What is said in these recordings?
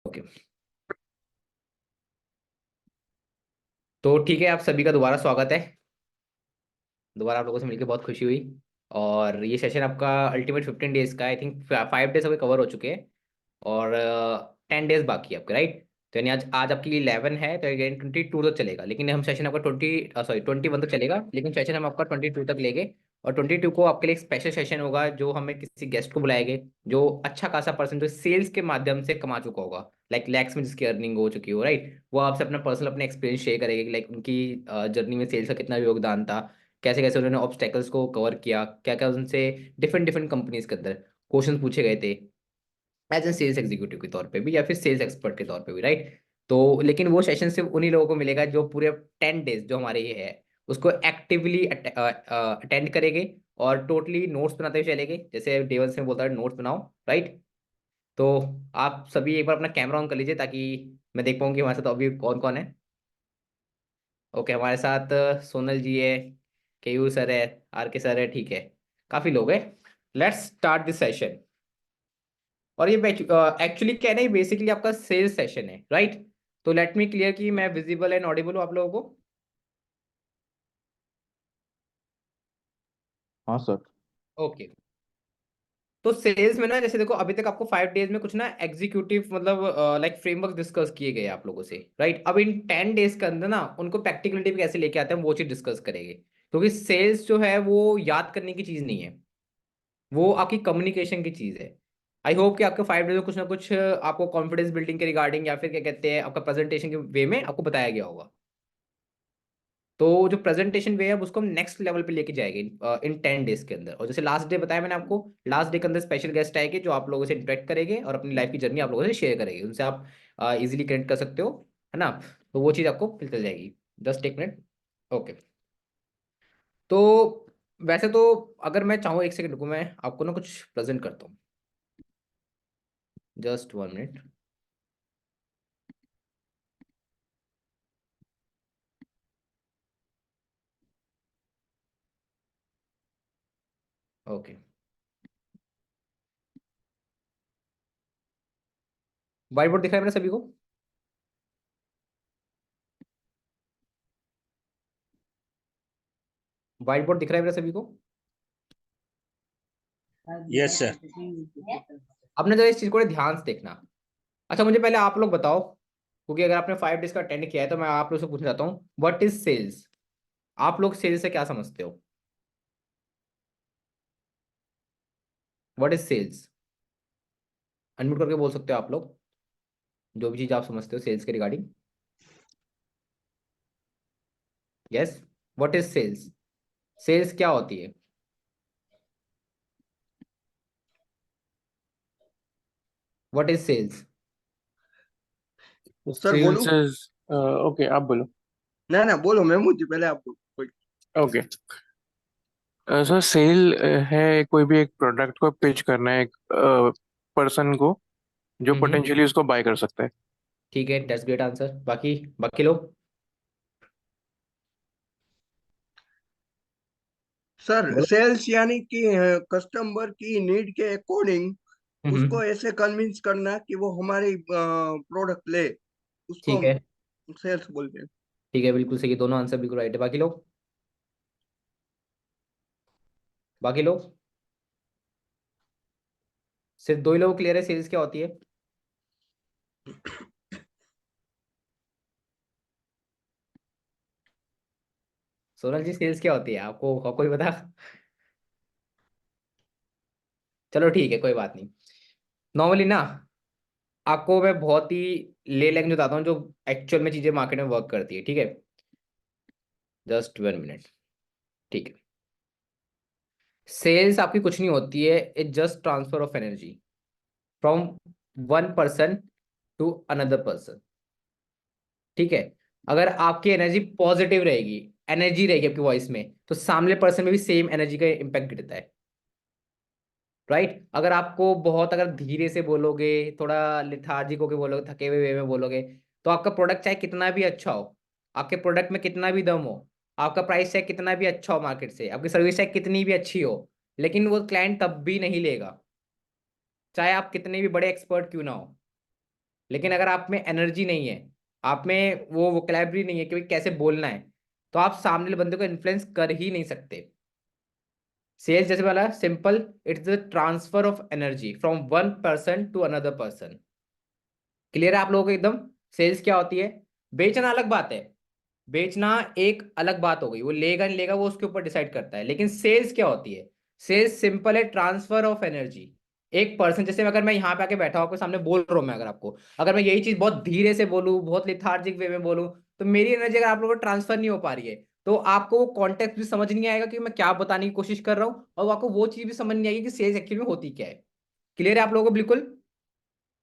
Okay. तो ठीक है, आप सभी का दोबारा स्वागत है। दोबारा आप लोगों से मिलकर बहुत खुशी हुई। और ये सेशन आपका अल्टीमेट 15 डेज का, आई थिंक 5 डेज अभी कवर हो चुके हैं। और 10 डेज बाकी है आपके, राइट। तो यानी आज आज आपकी 11 है, तो यानी 22 तक चलेगा, लेकिन हम सेशन आपका 21 तक चलेगा, लेकिन सेशन हम आपका 22 तक लेंगे। और 22 को आपके लिए एक स्पेशल सेशन होगा, जो हमें किसी गेस्ट को बुलाएंगे जो अच्छा खासा पर्सन जो सेल्स के माध्यम से कमा चुका होगा, लाइक लैक्स में जिसकी अर्निंग हो चुकी हो, राइट। वो आपसे अपना पर्सनल अपने एक्सपीरियंस शेयर करेंगे कि लाइक उनकी जर्नी में सेल्स का कितना योगदान था, कैसे कैसे उन्होंने ऑब्स्टेकल्स को कवर किया, क्या क्या उनसे डिफरेंट डिफरेंट कंपनीज के अंदर क्वेश्चन पूछे गए थे, एज एन सेल्स एग्जीक्यूटिव के तौर पे भी या फिर सेल्स एक्सपर्ट के तौर पे भी, राइट। तो लेकिन वो सेशन सिर्फ उन्हीं लोगों को मिलेगा जो पूरे 10 डेज जो हमारे ये है उसको एक्टिवली अटेंड करेंगे और टोटली नोट्स बनाते हुए चलेंगे, जैसे डेवल से बोलता है नोट्स बनाओ, राइट। तो आप सभी एक बार अपना कैमरा ऑन कर लीजिए ताकि मैं देख पाऊँ कि हमारे साथ अभी कौन कौन है। ओके, हमारे साथ सोनल जी है, केयू सर है, आर के सर है, ठीक है। काफी लोग हैं। Let's start this session. और ये एक्चुअली क्या है ना, बेसिकली आपका सेल्स सेशन है, राइट। तो लेट मी क्लियर कि मैं विजिबल एंड ऑडिबल हूँ आप लोगों को। हाँ सर। ओके। तो सेल्स में ना, जैसे देखो अभी तक आपको 5 डेज में कुछ ना एग्जीक्यूटिव मतलब लाइक फ्रेमवर्क डिस्कस किए गए आप लोगों से, राइट। अब इन 10 डेज के अंदर ना उनको प्रैक्टिकलिटी पे कैसे लेके आते हैं वो चीज डिस्कस करेंगे, क्योंकि सेल्स जो है वो याद करने की चीज नहीं है, वो आपकी कम्युनिकेशन की चीज है। आई होप कि आपके 5 डेज में कुछ ना कुछ आपको कॉन्फिडेंस बिल्डिंग के रिगार्डिंग या फिर क्या कहते हैं आपका प्रेजेंटेशन के वे में आपको बताया गया होगा। तो जो प्रेजेंटेशन वे है अब उसको हम नेक्स्ट लेवल पे लेके जाएंगे इन 10 डेज के अंदर। और जैसे लास्ट डे बताया मैंने आपको, लास्ट डे के अंदर स्पेशल गेस्ट आएंगे जो आप लोगों से इंटरेक्ट करेंगे और अपनी लाइफ की जर्नी आप लोगों से शेयर करेंगे, उनसे आप इजीली कनेक्ट कर सकते हो, है ना। तो वो चीज़ आपको मिलती जाएगी। जस्ट एक मिनट। ओके। तो वैसे तो अगर मैं चाहूँ, एक सेकंड रुको, मैं आपको ना कुछ प्रेजेंट करता हूँ। Just 1 minute. Okay. White board दिख रहा है मेरे सभी को? व्हाइट बोर्ड दिख रहा है मेरे सभी को? Yes sir. आपने जरा इस चीज को ध्यान से देखना। अच्छा, मुझे पहले आप लोग बताओ, क्योंकि अगर आपने 5 डेज का अटेंड किया है तो मैं आप लोग से पूछना चाहता हूँ, व्हाट इज सेल्स। आप लोग सेल्स से क्या समझते हो? What is sales? अनम्यूट करके बोल सकते हो आप लोग, जो भी चीज आप समझते हो सेल्स के regarding. Yes. What is sales? Sales क्या होती है? What is sales? Sir sales बोलूं? इज ओके, आप बोलो। ना ना बोलो, मैं मुझे पहले आप बोलो कोई। ओके सर, सेल है कोई भी एक प्रोडक्ट को पिच करना है एक पर्सन को जो हम्म। पोटेंशियली उसको बाय कर सकता है। ठीक है, दैट्स ग्रेट आंसर। बाकी बाकी लोग? सर बोलो। सेल्स यानी कि कस्टमर की नीड के अकॉर्डिंग हम्म। उसको ऐसे कन्विंस करना कि वो हमारी प्रोडक्ट ले, उसको ठीक हम है। सेल्स बोलते हैं। ठीक है, बिल्कुल सही, दोनों आंसर बिल्कुल राइट है। बाकी लोग? बाकी लोग? सिर्फ दो ही लोग क्लियर है सेल्स क्या होती है? सोनल जी, सेल्स क्या होती है आपको कोई बता? चलो ठीक है, कोई बात नहीं। नॉर्मली ना आपको मैं बहुत ही ले लैंग्वेज बताता हूँ जो एक्चुअल में चीजें मार्केट में वर्क करती है, ठीक है। Just 1 minute. ठीक है। सेल्स आपकी कुछ नहीं होती है, it just transfer of energy from one person to another person, ठीक है। अगर आपकी एनर्जी पॉजिटिव रहेगी, एनर्जी रहेगी आपकी वॉइस में, तो सामने पर्सन में भी सेम एनर्जी का इम्पैक्ट गिरता है, राइट। अगर आपको बहुत अगर धीरे से बोलोगे, थोड़ा लिथार्जिक होके बोलोगे, थके हुए वे में बोलोगे, तो आपका प्रोडक्ट चाहे कितना भी अच्छा हो, आपके प्रोडक्ट में कितना भी दम हो, आपका प्राइस चाहे कितना भी अच्छा हो मार्केट से, आपकी सर्विस चाहे कितनी भी अच्छी हो, लेकिन वो क्लाइंट तब भी नहीं लेगा, चाहे आप कितने भी बड़े एक्सपर्ट क्यों ना हो। लेकिन अगर आप में एनर्जी नहीं है, आप में वो वोकैबुलरी नहीं है कि भाई कैसे बोलना है, तो आप सामने वाले बंदे को इन्फ्लुएंस कर ही नहीं सकते। सेल्स जैसे वाला simple, it's the transfer of energy from one person to another person. Clear है आप लोगों को एकदम? सेल्स क्या होती है? बेचना अलग बात है, बेचना एक अलग बात हो गई, वो लेगा नहीं लेगा वो उसके ऊपर डिसाइड करता है। लेकिन सेल्स क्या होती है? सेल्स सिंपल है, ट्रांसफर ऑफ एनर्जी। एक पर्सन, जैसे अगर मैं यहाँ पे आके बैठा हूँ आपके सामने बोल रहा हूँ, मैं अगर आपको, अगर मैं यही चीज बहुत धीरे से बोलूँ, बहुत लिथार्जिक वे में बोलूँ, तो मेरी एनर्जी अगर आप लोगों को ट्रांसफर नहीं हो पा रही है, तो आपको वो कॉन्टेक्ट भी समझ नहीं आएगा कि मैं क्या बताने की कोशिश कर रहा हूँ, और आपको वो चीज भी समझ नहीं आएगी कि सेल्स एक्चुअली में होती क्या है। क्लियर है आप लोगों को बिल्कुल?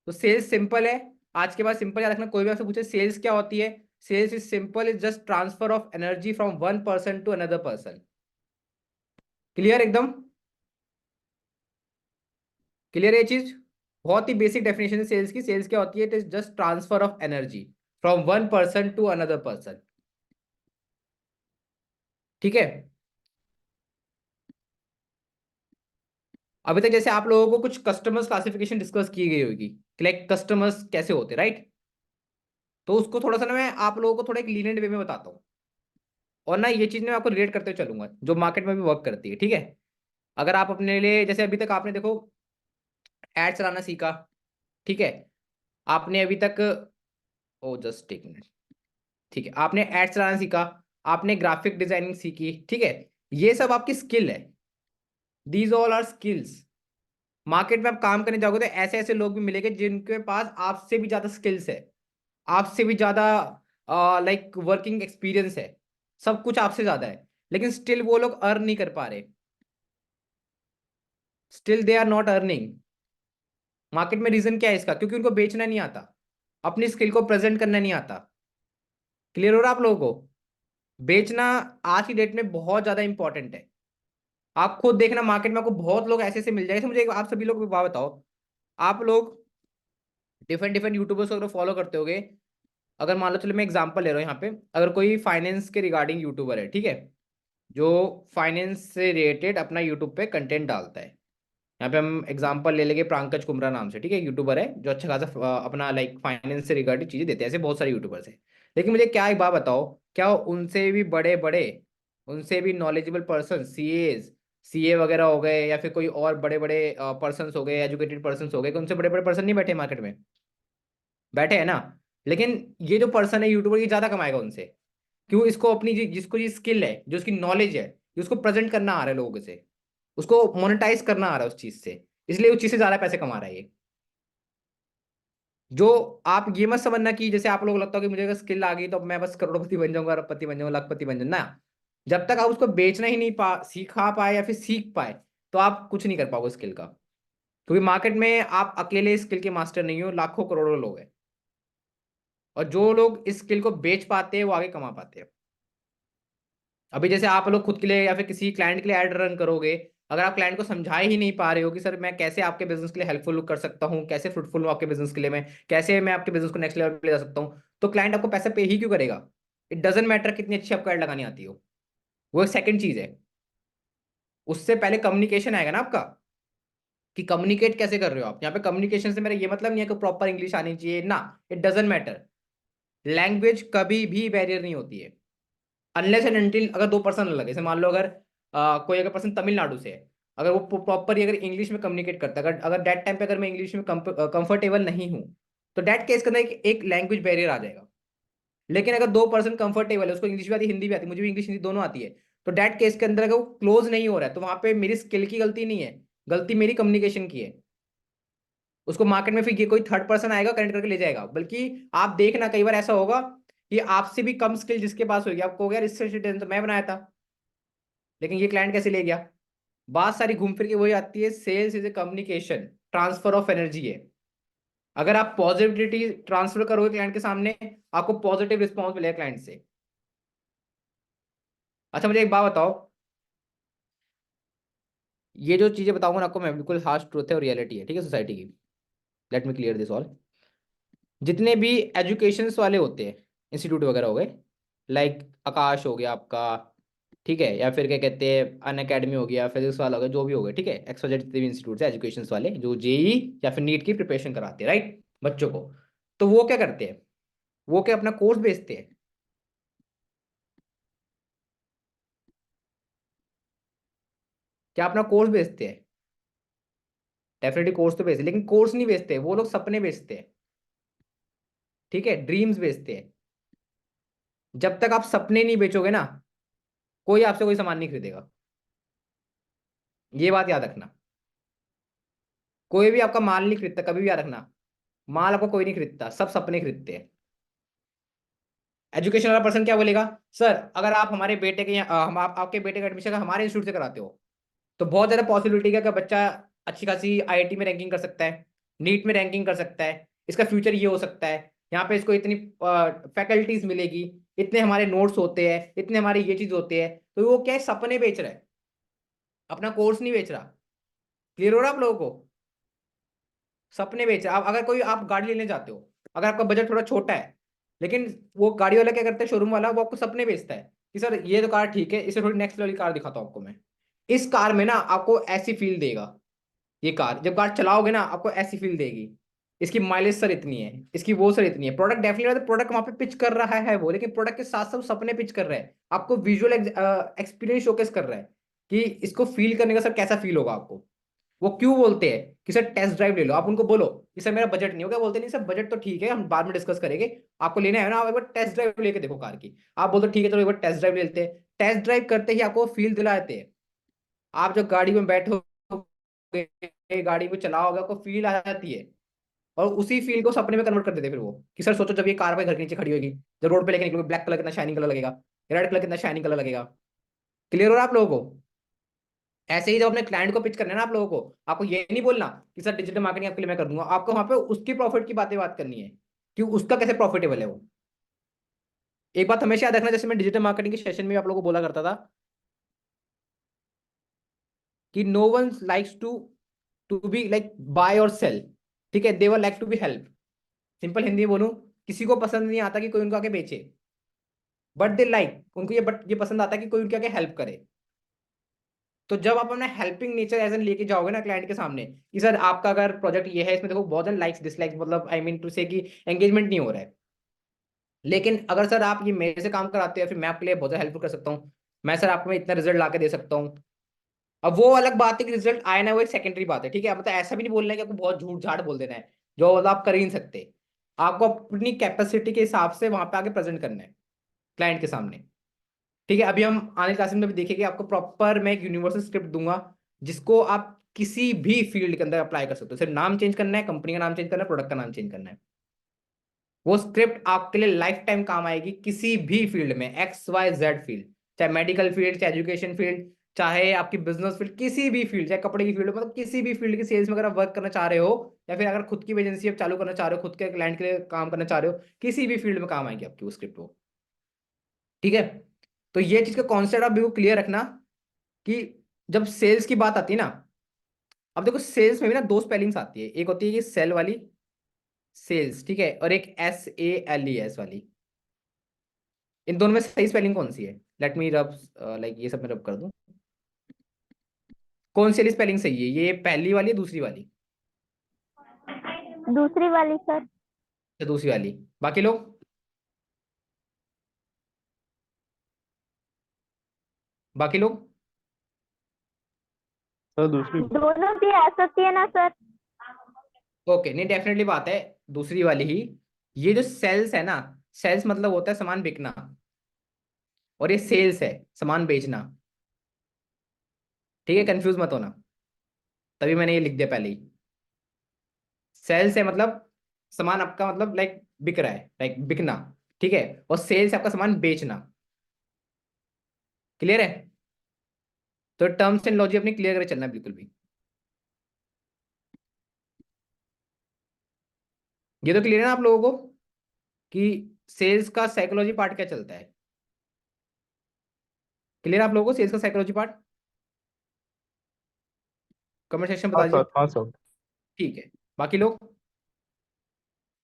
तो सेल्स सिंपल है। आज के बाद सिंपल याद रखना, कोई भी आपसे पूछे सेल्स क्या होती है, sales is simple, is just transfer of energy from one person to another person. Clear एकदम? क्लियर है ये चीज? बहुत ही बेसिक डेफिनेशन है सेल्स की। सेल्स क्या होती है? It is just transfer of energy from one person to another person. ठीक है? अभी तक जैसे आप लोगों को कुछ कस्टमर्स क्लासिफिकेशन डिस्कस की गई होगी, लाइक कस्टमर्स कैसे होते, राइट? तो उसको थोड़ा सा ना मैं आप लोगों को थोड़ा एक लीनियंट वे में बताता हूँ, और ना ये चीज मैं आपको रिलेट करते चलूंगा जो मार्केट में भी वर्क करती है। ठीक है? अगर आप अपने लिए, जैसे अभी तक आपने देखो एड चलाना सीखा, ठीक है? आपने अभी तक, ओ जस्ट टेक मिनट, ठीक है, आपने एड चलाना सीखा, आपने ग्राफिक डिजाइनिंग सीखी, ठीक है? ये सब आपकी स्किल है, these all are skills. Market में आप काम करने जाओगे तो ऐसे ऐसे लोग भी मिलेंगे जिनके पास आपसे भी ज्यादा स्किल्स है, आपसे भी ज्यादा लाइक वर्किंग एक्सपीरियंस है, सब कुछ आपसे ज्यादा है, लेकिन स्टिल वो लोग अर्न नहीं कर पा रहे, still they are not earning. Market में रीजन क्या है इसका? क्योंकि उनको बेचना नहीं आता, अपनी स्किल को प्रेजेंट करना नहीं आता। क्लियर हो रहा है आप लोगों को? बेचना आज की डेट में बहुत ज्यादा इंपॉर्टेंट है। आप खुद देखना मार्केट में आपको बहुत लोग ऐसे ऐसे मिल जाएंगे। मुझे आप सभी लोग एक बात बताओ, आप लोग डिफरेंट डिफरेंट यूट्यूबर्स को अगर फॉलो करते होगे, अगर मान लो, चलो मैं एग्जांपल ले रहा हूँ यहाँ पे, अगर कोई फाइनेंस के रिगार्डिंग यूट्यूबर है, ठीक है, जो फाइनेंस से रिलेटेड अपना यूट्यूब पे कंटेंट डालता है, यहाँ पे हम एग्जांपल ले लेंगे प्रांकज कुमरा नाम से, ठीक है, यूट्यूबर है जो अच्छा खासा अपना लाइक फाइनेंस से रिगार्डिंग चीजें देते हैं, ऐसे बहुत सारे यूट्यूबर्स हैं। लेकिन मुझे क्या एक बात बताओ, क्या उनसे भी बड़े बड़े, उनसे भी नॉलेजेबल पर्सन, सीए वगैरह हो गए, या फिर कोई और बड़े बड़े पर्सन हो गए, एजुकेटेड पर्सन हो गए, कि उनसे बड़े बड़े पर्सन नहीं बैठे मार्केट में? बैठे हैं ना? लेकिन ये जो पर्सन है यूट्यूबर, ये ज्यादा कमाएगा उनसे। क्यों? इसको अपनी जिसको ये स्किल है, जो उसकी नॉलेज है, जो उसको प्रेजेंट करना आ रहा है लोगों से, उसको मोनेटाइज करना आ रहा है उस चीज से, इसलिए उस चीज से ज्यादा पैसे कमा रहा है ये। जो आप ये मत समझना कि जैसे आप लोग लगता हो कि मुझे अगर स्किल आ गई तो अब मैं बस करोड़पति बन जाऊंगा, अरबपति बन जाऊंगा, लाखपति बन जाऊंगा ना। जब तक आप उसको बेचना ही नहीं सिखा पाए या फिर सीख पाए, तो आप कुछ नहीं कर पाओगे स्किल का। क्योंकि मार्केट में आप अकेले स्किल के मास्टर नहीं हो, लाखों करोड़ों लोग हैं, और जो लोग इस स्किल को बेच पाते हैं वो आगे कमा पाते हैं। अभी जैसे आप लोग खुद के लिए या फिर किसी क्लाइंट के लिए एड रन करोगे, अगर आप क्लाइंट को समझा ही नहीं पा रहे हो कि सर मैं कैसे आपके बिजनेस के लिए हेल्पफुल कर सकता हूँ, कैसे फ्रूटफुल हूँ आपके बिजनेस के लिए, मैं कैसे मैं आपके बिजनेस को नेक्स्ट लेवल पे ले जा सकता हूँ, तो क्लाइंट आपको पैसा पे ही क्यों करेगा? इट डजेंट मैटर कितनी अच्छी आपको एड लगानी आती हो, वो एक सेकंड चीज है। उससे पहले कम्युनिकेशन आएगा ना आपका, कि कम्युनिकेट कैसे कर रहे हो आप। यहाँ पे कम्युनिकेशन से मेरा ये मतलब नहीं है कि प्रॉपर इंग्लिश आनी चाहिए ना, इट डजेंट मैटर। लैंग्वेज कभी भी बैरियर नहीं होती है, अनलेस एंड अनटिल अगर दो पर्सन अलग है। जैसे मान लो अगर कोई अगर पर्सन तमिलनाडु से है, अगर वो प्रॉपरली अगर इंग्लिश में कम्युनिकेट करता है, अगर दैट टाइम पे अगर मैं इंग्लिश में कंफर्टेबल नहीं हूँ, तो दैट केस के अंदर एक लैंग्वेज बैरियर आ जाएगा। लेकिन अगर दो पर्सन कंफर्टेबल है, उसको इंग्लिश भी आती है, हिंदी भी आती है, मुझे भी इंग्लिश हिंदी दोनों आती है, तो दैट केस के अंदर अगर वो क्लोज नहीं हो रहा है, तो वहां पे मेरी स्किल की गलती नहीं है, गलती मेरी कम्युनिकेशन की है। उसको मार्केट में फिर ये कोई थर्ड पर्सन आएगा कनेक्ट करके ले जाएगा। बल्कि आप देखना कई बार ऐसा होगा कि आपसे भी कम स्किल जिसके पास होगी, आपको यार इससे तो मैं बनाया था, लेकिन ये क्लाइंट कैसे ले गया? बात सारी घूम फिर के वही आती है, sales is a communication, transfer of energy है। अगर आप पॉजिटिविटी ट्रांसफर करोगे क्लाइंट के सामने, आपको पॉजिटिव रिस्पॉन्स मिलेगा क्लाइंट से। अच्छा मुझे एक बात बताओ, ये जो चीजें बताऊंगा ना आपको मैं, बिल्कुल हार्श ट्रूथ है और रियलिटी है, ठीक है, सोसाइटी की। Late me clear this all. जितने भी एजुकेशन वाले होते हैं, इंस्टीट्यूट वगैरह हो गए, लाइक आकाश हो गया आपका, ठीक है, या फिर क्या कहते हैं अन अकेडमी हो गया, फिजिक्स वाला हो गया, जो भी हो गया, ठीक है, एक्सवाइजेड जितने भी इंस्टीट्यूट है एजुकेशन वाले जो जेई या फिर नीट की प्रिपरेशन कराते हैं, राइट, बच्चों को, तो वो क्या करते हैं, वो क्या अपना कोर्स बेचते हैं? क्या अपना कोर्स बेचते हैं? डेफिनेटली कोर्स तो बेचते हैं, लेकिन कोर्स नहीं बेचते, वो लोग सपने बेचते हैं। ठीक है, ड्रीम्स बेचते हैं। जब तक आप सपने नहीं बेचोगे ना, कोई आपसे कोई सामान नहीं खरीदेगा। ये बात याद रखना। कोई भी आपका माल नहीं खरीदता, कभी भी याद रखना। माल आपको कोई नहीं खरीदता, सब सपने खरीदते हैं। एजुकेशन वाला पर्सन क्या बोलेगा? सर अगर आप हमारे बेटे के हम आपके बेटे का एडमिशन हमारे इंस्टीट्यूट से कराते हो, तो बहुत ज्यादा पॉसिबिलिटी है कि बच्चा अच्छी खासी आईआईटी में रैंकिंग कर सकता है, नीट में रैंकिंग कर सकता है, इसका फ्यूचर ये हो सकता है, यहाँ पे इसको इतनी फैकल्टीज मिलेगी, इतने हमारे नोट्स होते हैं, इतने हमारे ये चीज होते हैं। तो वो क्या है, सपने बेच रहा है, अपना कोर्स नहीं बेच रहा। क्लियर हो रहा है आप लोगों को? सपने बेच रहा है। अब अगर कोई आप गाड़ी लेने जाते हो, अगर आपका बजट थोड़ा छोटा है, लेकिन वो गाड़ी वाला क्या करता है, शोरूम वाला, वो आपको सपने बेचता है कि सर ये तो कार ठीक है, इसे थोड़ी नेक्स्ट लेवल की कार दिखाता हूँ आपको मैं। इस कार में ना आपको ऐसी फील देगा, ये कार जब कार चलाओगे ना आपको ऐसी फील देगी, इसकी माइलेज सर इतनी है, इसकी वो सर इतनी है। प्रोडक्ट डेफिनेटली प्रोडक्ट वहां पे पिच कर रहा है वो, लेकिन प्रोडक्ट के साथ साथ सपने पिच कर रहा है, आपको विजुअल एक्सपीरियंस शोकेस कर रहा है कि इसको फील करने का सर कैसा फील होगा आपको। वो क्यों बोलते हैं कि सर टेस्ट ड्राइव ले लो, आप उनको बोलो कि सर मेरा बजट नहीं होगा, बोलते नहीं सर बजट तो ठीक है हम बाद में डिस्कस करेंगे, आपको लेना है ना, आप एक बार टेस्ट ड्राइव लेके देखो कार की। आप बोलते ठीक है चलो एक बार टेस्ट ड्राइव ले लेते हैं, टेस्ट ड्राइव करते ही आपको फील दिलाते हैं। आप जब गाड़ी में बैठोगे, गाड़ी को चलाओगे, आपको फील आ जाती है, और उसी फील को सपने में कन्वर्ट कर देते हैं फिर वो, कि सर सोचो जब ये कार पे घर के नीचे खड़ी होगी, जब रोड पे लेके निकलोगे, ब्लैक कलर कितना शाइनिंग कलर लगेगा, रेड कलर कितना शाइनिंग कलर लगेगा। क्लियर हो रहा है आप लोगों को? ऐसे ही जब अपने क्लाइंट को पिच करना है ना आप लोगों को, आपको ये नहीं बोलना कि सर डिजिटल मार्केटिंग आपके लिए मैं कर दूंगा, आपको वहां पे उसकी प्रॉफिट की बात करनी है कि उसका कैसे प्रॉफिटेबल है वो। एक बात हमेशा याद रखना, जैसे मैं डिजिटल मार्केटिंग के सेशन में आप लोगों को बोला करता था कि no one likes to be like buy और सेल, ठीक है, they were like to be help. Simple Hindi में बोलूं, किसी को पसंद नहीं आता कि कोई उनको आके बेचे, बट दे लाइक, उनको ये पसंद आता है कि कोई उनके आके हेल्प करे। तो जब आप अपना हेल्पिंग नेचर एज एन लेके जाओगे ना क्लाइंट के सामने कि सर आपका अगर प्रोजेक्ट ये है, इसमें देखो बहुत जन लाइक्स डिसलाइक्स, मतलब आई मीन टू से कि एंगेजमेंट नहीं हो रहा है, लेकिन अगर सर आप ये मेरे से काम कराते हैं, फिर मैं आपके लिए बहुत ज़्यादा हेल्प कर सकता हूँ, मैं सर आपको मैं इतना रिजल्ट ला के दे सकता हूँ। अब वो अलग बात है कि रिजल्ट आए ना, वो एक सेकेंडरी बात है, ठीक है, मतलब ऐसा भी नहीं बोलना है कि आपको बहुत झूठ झाड़ बोल देना है जो मतलब आप कर ही नहीं सकते। आपको अपनी कैपेसिटी के हिसाब से वहां पे आके प्रेजेंट करना है क्लाइंट के सामने। ठीक है, अभी हम आने क्लासेस में भी देखेंगे, आपको प्रॉपर मैं एक यूनिवर्सल स्क्रिप्ट दूंगा जिसको आप किसी भी फील्ड के अंदर अप्लाई कर सकते हो, सिर्फ नाम चेंज करना है, कंपनी का नाम चेंज करना है, प्रोडक्ट का नाम चेंज करना है। वो स्क्रिप्ट आपके लिए लाइफ टाइम काम आएगी, किसी भी फील्ड में, एक्स वाई जेड फील्ड, चाहे मेडिकल फील्ड, चाहे एजुकेशन फील्ड, चाहे आपकी बिजनेस फील्ड, किसी भी फील्ड, चाहे कपड़े की फील्ड, मतलब किसी भी फील्ड की सेल्स में अगर आप वर्क करना चाह रहे हो, या फिर अगर खुद की एजेंसी आप चालू करना चाह रहे हो, खुद के क्लाइंट के लिए काम करना चाह रहे हो, किसी भी फील्ड में काम आएगी आपकी वो स्क्रिप्ट वो। ठीक है, तो ये चीज का कॉन्सेप्ट आप बिल्कुल क्लियर रखना कि जब सेल्स की बात आती है ना, अब देखो सेल्स में भी ना दो स्पेलिंग्स आती है, एक होती है ये सेल वाली सेल्स, ठीक है, और एक SALES वाली। इन दोनों में सही स्पेलिंग कौन सी है? लेट मी रब, लाइक ये सब मैं रब कर दूं, कौन सी वाली स्पेलिंग सही है, ये पहली वाली है दूसरी वाली? दूसरी वाली सर। या दूसरी वाली? बाकी लोग, बाकी लोग? सर दूसरी। दोनों भी आ सकती है ना सर। ओके, नहीं डेफिनेटली बात है दूसरी वाली ही। ये जो सेल्स है ना, सेल्स मतलब होता है सामान बिकना, और ये सेल्स है सामान बेचना। ठीक है, कंफ्यूज मत होना, तभी मैंने ये लिख दिया पहले ही। सेल्स है मतलब सामान आपका मतलब लाइक बिक रहा है, लाइक बिकना, ठीक है, और सेल्स आपका सामान बेचना। क्लियर है? तो टर्म्स एंड लॉजिक अपनी क्लियर करके चलना बिल्कुल भी। ये तो क्लियर है ना आप लोगों को कि सेल्स का साइकोलॉजी पार्ट क्या चलता है? क्लियर है आप लोगों को सेल्स का साइकोलॉजी पार्ट? कमेंट सेक्शन हाँ बता सर, दीजिए। हाँ सर। ठीक है, बाकी लोग?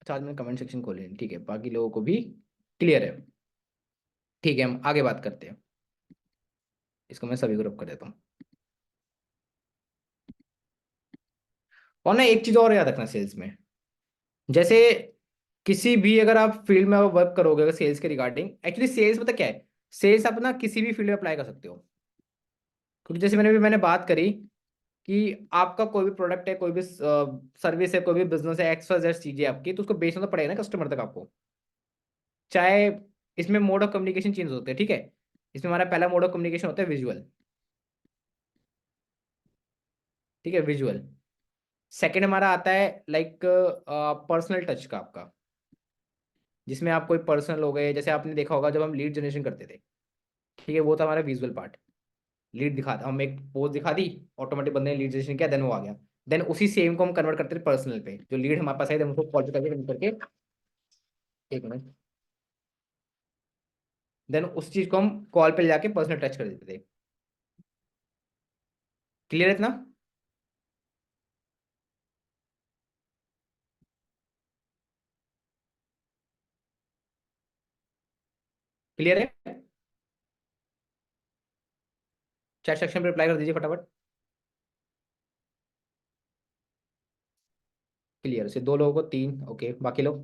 अच्छा, आज मैंने कमेंट सेक्शन खोले नहीं, ठीक है, बाकी लोगों को भी क्लियर है। ठीक है, हम आगे बात करते हैं, इसको मैं सभी ग्रुप कर देता हूँ। और ना एक चीज और याद रखना सेल्स में, जैसे किसी भी अगर आप फील्ड में वर्क करोगे अगर सेल्स के रिगार्डिंग, एक्चुअली सेल्स पता क्या है, सेल्स आप ना किसी भी फील्ड में अप्लाई कर सकते हो। क्योंकि जैसे मैंने बात करी कि आपका कोई भी प्रोडक्ट है, कोई भी सर्विस है, कोई भी बिजनेस है, एक्स वाई जेड चीज है आपकी, तो उसको बेचना तो पड़ेगा ना कस्टमर तक आपको। चाहे इसमें मोड ऑफ कम्युनिकेशन चेंज होते हैं, ठीक है। इसमें हमारा पहला मोड ऑफ कम्युनिकेशन होता है विजुअल, ठीक है, विजुअल। सेकंड हमारा आता है लाइक पर्सनल टच का आपका, जिसमें आप कोई पर्सनल हो गए, जैसे आपने देखा होगा जब हम लीड जनरेशन करते थे, ठीक है, वो था हमारा विजुअल पार्ट। लीड दिखाता, हम एक पोस्ट दिखा दी, ऑटोमेटिक बंदे ने लीड जनरेशन किया, देन वो आ गया। देन उसी सेम को हम कन्वर्ट करते थे पर्सनल पे, जो लीड हमारे पास है देन उसको कॉल करके करके, एक मिनट, देन उस चीज को हम कॉल पे जाके पर्सनल टच कर देते थे। क्लियर है इतना? क्लियर है? चैट सेक्शन पे रिप्लाई कर दीजिए फटाफट। क्लियर से दो लोगों को, तीन, ओके, बाकी लोग?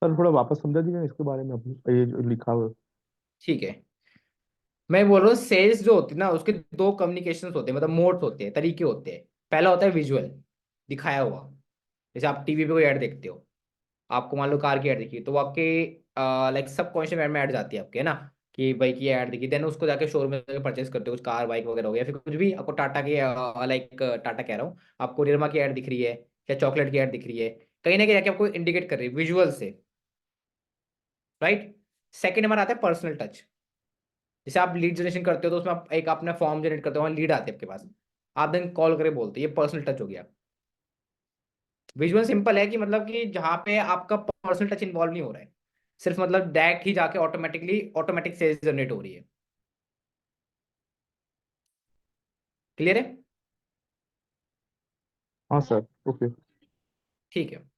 सर थोड़ा वापस समझा दीजिए इसके बारे में, अपनी ये जो लिखा हुआ है। ठीक है, मैं बोल रहा हूँ सेल्स जो होती है ना उसके दो कम्युनिकेशंस होते हैं, मतलब मोड्स होते हैं, तरीके होते हैं। पहला होता है विजुअल, दिखाया हुआ। जैसे आप टीवी पे कोई ऐड देखते हो, आपको मान लो कार की ऐड दिखी, तो वो आपके लाइक सबकॉन्शियस माइंड में ऐड जाती है आपके, है ना, कि भाई की ऐड दिखी, देन उसको जाके शोरूम में जाके परचेस करते हो, कुछ कार बाइक वगैरह हो गया, फिर कुछ भी आपको टाटा की, लाइक टाटा कह रहा हूँ, आपको निरमा की ऐड दिख रही है या चॉकलेट की ऐड दिख रही है, कहीं ना कहीं जाके आपको इंडिकेट कर रही है विजुअल से, राइट। सेकंड हमारा आता है पर्सनल टच। जैसे आप लीड जनरेशन करते हो तो उसमें आप एक अपना फॉर्म जनरेट करते हो, वहाँ लीड आते हैं आपके पास, आप देन कॉल करके बोलते हैं, ये पर्सनल टच हो गया। विजुअल सिंपल है कि मतलब कि जहाँ पे आपका पर्सनल टच इन्वॉल्व नहीं हो रहा है, सिर्फ मतलब डायरेक्ट ही जाके ऑटोमेटिकली ऑटोमेटिक सेल्स जनरेट हो रही है। क्लियर है? हाँ सर, ओके। ठीक है।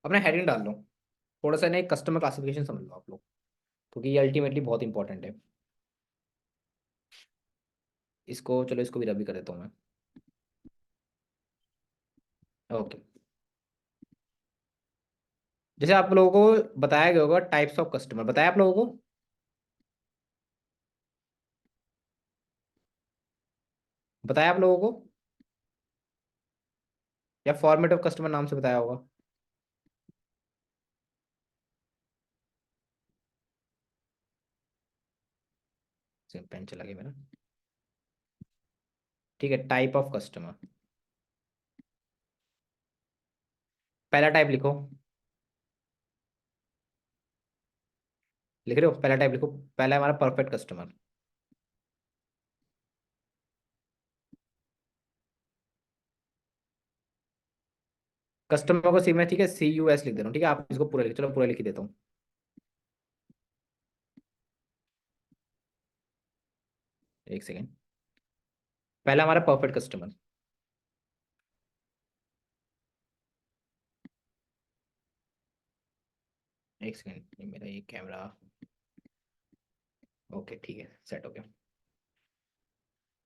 अपना हेडिंग डाल लो, थोड़ा सा ना एक कस्टमर क्लासिफिकेशन समझ लो आप लोग, क्योंकि ये अल्टीमेटली बहुत इंपॉर्टेंट है। इसको चलो, इसको भी रबी कर देता हूँ मैं। ओके, जैसे आप लोगों को बताया गया होगा टाइप्स ऑफ कस्टमर, बताया आप लोगों को? बताया आप लोगों को या फॉर्मेट ऑफ कस्टमर नाम से बताया होगा? पेन चला गया मेरा। ठीक है, टाइप ऑफ कस्टमर, पहला टाइप लिखो। लिख रहे हो? पहला टाइप लिखो, पहला है हमारा परफेक्ट कस्टमर। कस्टमर को सी में, ठीक है, CUS लिख दे रहा हूँ, ठीक है, आप इसको पूरा लिख, चलो पूरा लिख ही देता हूँ। एक सेकेंड, पहला हमारा परफेक्ट कस्टमर। एक सेकेंड, ये मेरा ये कैमरा, ओके ठीक है, सेट हो गया।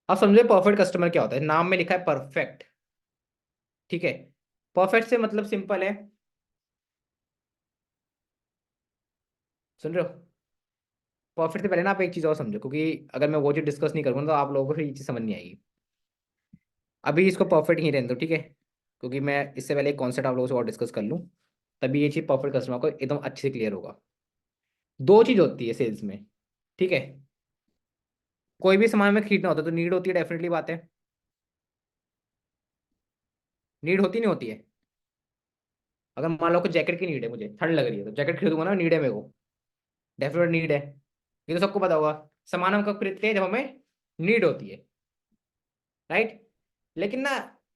अब समझे परफेक्ट कस्टमर क्या होता है, नाम में लिखा है परफेक्ट, ठीक है। परफेक्ट से मतलब सिंपल है, सुन रहे हो? परफेक्ट से पहले ना आप एक चीज और समझो, क्योंकि अगर मैं वो चीज डिस्कस नहीं करूंगा तो आप लोगों को फिर ये चीज समझ नहीं आएगी। अभी इसको परफेक्ट ही रहने दो, ठीक है, क्योंकि मैं इससे पहले एक कॉन्सेप्ट आप लोगों से और डिस्कस कर लूँ, तभी ये चीज परफेक्ट कस्टमर को एकदम अच्छे से क्लियर होगा। दो चीज होती है सेल्स में, ठीक है। कोई भी सामान में खरीदना होता है तो नीड होती है, डेफिनेटली बात है, नीड होती नहीं होती है। अगर मान लो को जैकेट की नीड है, मुझे ठंड लग रही है तो जैकेट खरीदूंगा ना, नीड है मेरे को, डेफिनेट नीड है, ये तो सबको पता होगा। सामान हम कब खरीदते हैं? जब हमें नीड होती है, राइट। लेकिन ना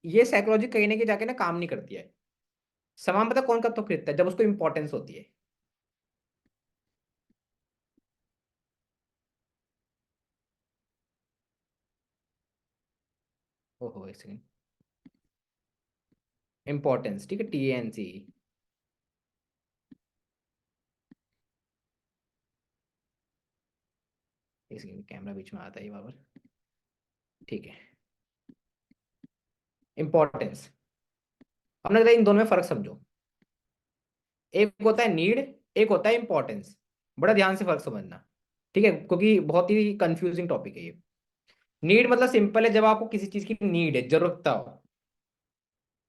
ये साइकोलॉजी कहीं ना कहीं जाके ना काम नहीं करती है। सामान पता कौन कब तो खरीदता है? जब उसको इंपॉर्टेंस होती है। ओहो, एक सेकेंड, इंपॉर्टेंस, ठीक है, TNC। इसकी कैमरा बीच में आता है वहां पर, ठीक है। इंपॉर्टेंस, हमने कहा इन दोनों में फर्क समझो। एक होता है नीड, एक होता है इंपॉर्टेंस। बड़ा ध्यान से फर्क समझना, ठीक है, क्योंकि बहुत ही कंफ्यूजिंग टॉपिक है ये। नीड मतलब सिंपल है, जब आपको किसी चीज की नीड है, जरूरत हो,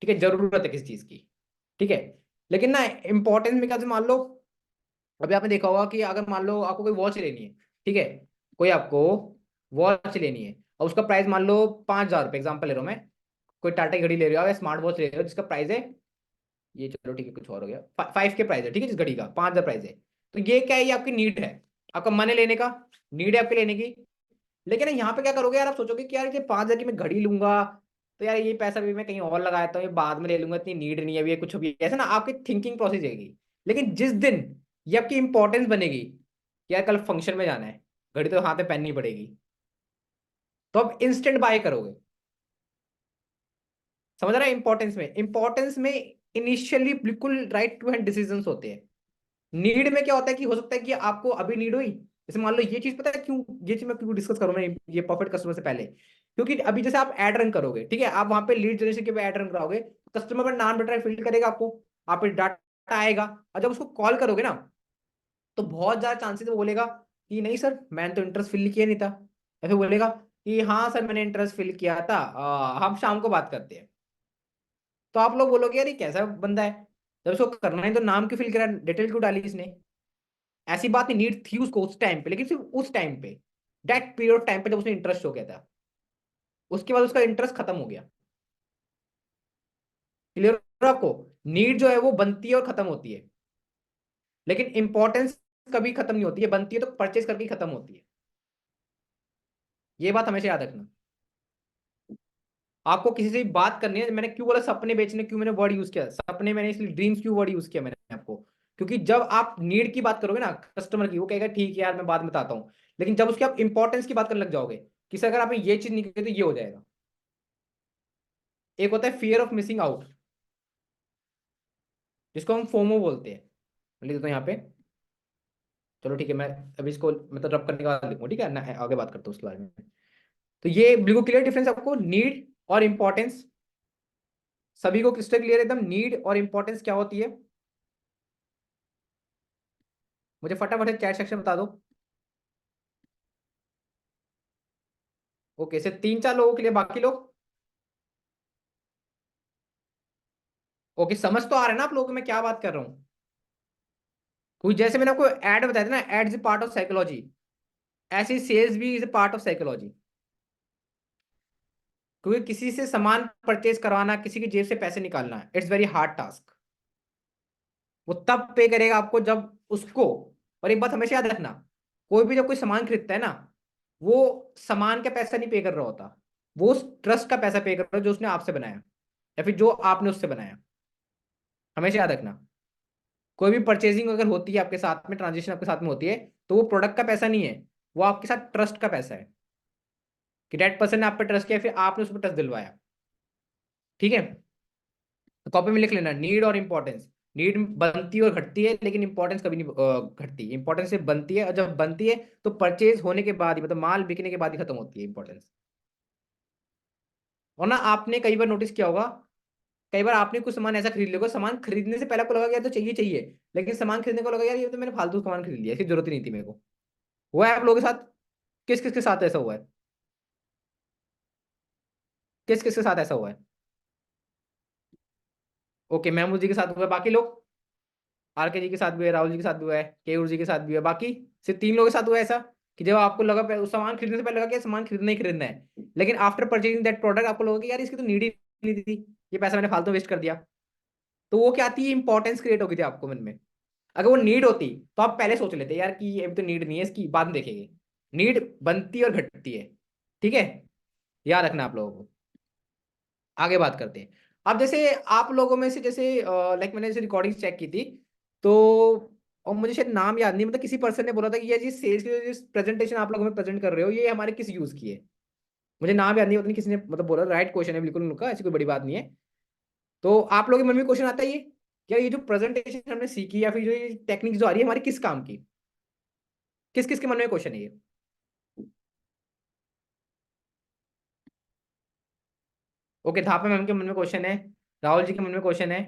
ठीक है, जरूरत है किसी चीज की, ठीक है। लेकिन ना इंपॉर्टेंस में क्या, मान लो अभी आपने देखा होगा कि अगर मान लो आपको कोई वॉच लेनी है, ठीक है, कोई आपको वॉच लेनी है और उसका प्राइस मान लो 5,000 रुपये, एग्जाम्पल ले रहा हूँ मैं। कोई टाटा की घड़ी ले रहे हो या स्मार्ट वॉच ले रहे हो जिसका प्राइस है, ये चलो ठीक है कुछ और हो गया, 5 के प्राइस है, ठीक है, जिस घड़ी का 5,000 प्राइस है। तो ये क्या है, ये आपकी नीड है, आपका मन है लेने का, नीड है आपके लेने की। लेकिन यहाँ पे क्या करोगे यार, आप सोचोगे कि यार ये 5,000 की मैं घड़ी लूंगा, तो यार ये पैसा भी मैं कहीं और लगाता हूँ, ये बाद में ले लूंगा, इतनी नीड नहीं है अभी, ये कुछ भी ऐसा ना आपकी थिंकिंग प्रोसेस जाएगी। लेकिन जिस दिन ये आपकी इंपॉर्टेंस बनेगी कि यार कल फंक्शन में जाना है, घड़ी तो हाथ में पहननी पड़ेगी, तो आप इंस्टेंट बाय करोगे। समझ रहा है, इंपॉर्टेंस में इनिशियली बिल्कुल राइट टू हैंड डिसीजन होते हैं। नीड में क्या होता है कि हो सकता है कि आपको अभी नीड हुई, जैसे मान लो ये चीज, पता है क्यों ये चीज मैं क्यों डिस्कस करूं मैं ये परफेक्ट कस्टमर से पहले, क्योंकि अभी जैसे आप एड रन करोगे, ठीक है, आप वहां पे लीड जनरेशन के एड रन कराओगे, कस्टमर पर नाम डाटा फिल करेगा आपको, आप पे डाटा आएगा, और जब उसको कॉल करोगे ना, तो बहुत ज्यादा चांसेस वो बोलेगा कि नहीं सर मैंने तो इंटरेस्ट फिल किया नहीं था, या फिर बोलेगा कि हाँ सर मैंने इंटरेस्ट फिल किया था, हम शाम को बात करते हैं। तो आप लोग बोलोगे यार ये कैसा बंदा है, जब उसको करना है तो नाम क्यों फिल करा, डिटेल क्यों डाली इसने। ऐसी बात नहीं, नीड थी उसको उस टाइम पे, लेकिन सिर्फ उस टाइम पे, दैट पीरियड ऑफ टाइम पे जब उसने इंटरेस्ट हो गया था, उसके बाद उसका इंटरेस्ट खत्म हो गया। क्लियर आपको, नीड जो है वो बनती है और खत्म होती है, लेकिन इंपॉर्टेंस कभी खत्म नहीं होती है, बनती है तो परचेज करके ही खत्म होती है। ये बात हमेशा याद रखना। आपको किसी से भी बात करनी है, मैंने क्यों बोला सपने बेचने, क्यों मैंने वर्ड यूज किया सपने, मैंने इसलिए ड्रीम्स क्यों वर्ड यूज किया मैंने आपको, क्योंकि जब आप नीड की बात करोगे ना कस्टमर की, वो कहेगा ठीक है यार मैं बाद में बताता हूँ। लेकिन जब उसकी आप इंपॉर्टेंस की बात करने लग जाओगे कि सर अगर आपने ये चीज नहीं की तो ये हो जाएगा। एक होता है फियर ऑफ मिसिंग आउट, जिसको हम फोमो बोलते हैं, लिख देता हूँ यहाँ पे। चलो ठीक है, मैं अभी इसको मतलब रब करने के बाद लिखूंगा, ठीक है ना, आगे बात करता हूँ उसके बारे में। तो ये बिल्कुल क्लियर डिफरेंस आपको, नीड और इंपॉर्टेंस, सभी को क्रिस्टल क्लियर एकदम, नीड और इंपॉर्टेंस क्या होती है। मुझे फटाफट चैट सेक्शन बता दो। ओके, सिर्फ 3-4 लोगों के लिए, बाकी लोग ओके, समझ तो आ रहा है ना आप लोगों को मैं क्या बात कर रहा हूँ। कोई जैसे मैंने आपको एड बताया था ना, ad is part of psychology, ऐसे सेल्स भी इज पार्ट ऑफ साइकोलॉजी। क्योंकि किसी से सामान परचेज करवाना, किसी की जेब से पैसे निकालना, इट्स वेरी हार्ड टास्क। वो तब पे करेगा आपको जब उसको, और एक बात हमेशा याद रखना, कोई भी जब कोई सामान खरीदता है ना, वो सामान का पैसा नहीं पे कर रहा होता, वो उस ट्रस्ट का पैसा पे कर रहा है जो उसने आपसे बनाया या फिर जो आपने उससे बनाया। हमेशा याद रखना, कोई भी परचेजिंग अगर होती है आपके साथ में, ट्रांजेक्शन आपके साथ में होती है, तो वो प्रोडक्ट का पैसा नहीं है, वो आपके साथ ट्रस्ट का पैसा है, कि डेट पर्सन ने आप पे ट्रस्ट किया, फिर आपने उस पर ट्रस्ट दिलवाया, ठीक है। तो कॉपी में लिख लेना, नीड और इंपॉर्टेंस, नीड बनती है और घटती है, लेकिन इंपॉर्टेंस कभी नहीं घटती, इंपॉर्टेंस सिर्फ बनती है, और जब बनती है तो परचेज होने के बाद ही, मतलब माल बिकने के बाद ही खत्म होती है इंपॉर्टेंस। और ना आपने कई बार नोटिस किया होगा, कई बार आपने कुछ सामान ऐसा खरीद लिया, सामान खरीदने से पहले आपको लगा यार तो चाहिए चाहिए, लेकिन सामान खरीदने को लगा यार ये तो मैंने फालतू सामान खरीद लिया, इसकी जरूरत ही नहीं थी मेरे को। हुआ है आप लोगों के साथ, किस किस के साथ ऐसा हुआ है, किस किस के साथ ऐसा हुआ है। ओके, महमूद जी के साथ हुआ है, बाकी लोग, आरके जी के साथ भी है, राहुल जी के साथ भी हुआ है, केयूर जी के साथ भी है, बाकी सिर्फ 3 लोगों के साथ हुआ है ऐसा, कि जब आपको लगा उस सामान खरीदने से पहले लगा कि सामान खरीदना ही खरीदना है, लेकिन आफ्टर परचेजिंग दैट प्रोडक्ट आपको लगा कि यार इसकी तो नीड ही नहीं थी, ये पैसा मैंने फालतू वेस्ट कर दिया। तो वो क्या आती है, इंपॉर्टेंस क्रिएट हो गई थी आपको मन में। अगर वो नीड होती तो आप पहले सोच लेते यार कि ये अभी तो नीड नहीं है, इसकी बाद में देखेंगे। नीड बनती और घटती है, ठीक है, याद रखना आप लोगों को। आगे बात करते हैं। अब जैसे आप लोगों में से जैसे लाइक मैंने जैसे रिकॉर्डिंग चेक की थी, तो और मुझे शायद नाम याद नहीं, मतलब किसी पर्सन ने बोला था कि ये जी सेल्स की जो प्रेजेंटेशन आप लोगों में प्रेजेंट कर रहे हो ये हमारे किस यूज की है। मुझे नाम याद नहीं, पता नहीं किसी ने मतलब बोला, राइट क्वेश्चन है बिल्कुल उनका, ऐसी कोई बड़ी बात नहीं है। तो आप लोगों के मन में क्वेश्चन आता है ये, क्या ये जो प्रेजेंटेशन हमने सीखी या फिर जो ये टेक्निक जो आ रही है हमारी किस काम की, किस किस के मन में क्वेश्चन है ये। ओके, धापा मैम के मन में क्वेश्चन है, राहुल जी के मन में क्वेश्चन है,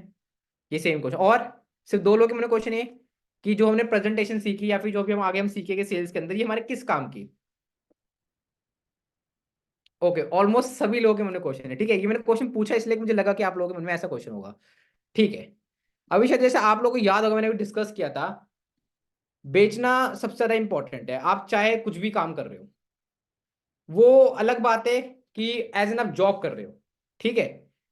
ये सेम क्वेश्चन, और सिर्फ दो लोग के मन में क्वेश्चन है कि जो हमने प्रेजेंटेशन सीखी या फिर जो भी हम आगे हम सीखेंगे सेल्स के अंदर, ये हमारे किस काम की। ओके, ऑलमोस्ट सभी लोगों के मन में क्वेश्चन है। ठीक है, ये मैंने क्वेश्चन पूछा इसलिए कि मुझे लगा कि आप लोगों के मन में ऐसा क्वेश्चन होगा। ठीक है, अभी शायद जैसे आप लोगों को याद होगा, मैंने अभी डिस्कस किया था, बेचना सबसे ज्यादा इंपॉर्टेंट है। आप चाहे कुछ भी काम कर रहे हो, वो अलग बात है कि एज एन आप जॉब कर रहे हो, ठीक है,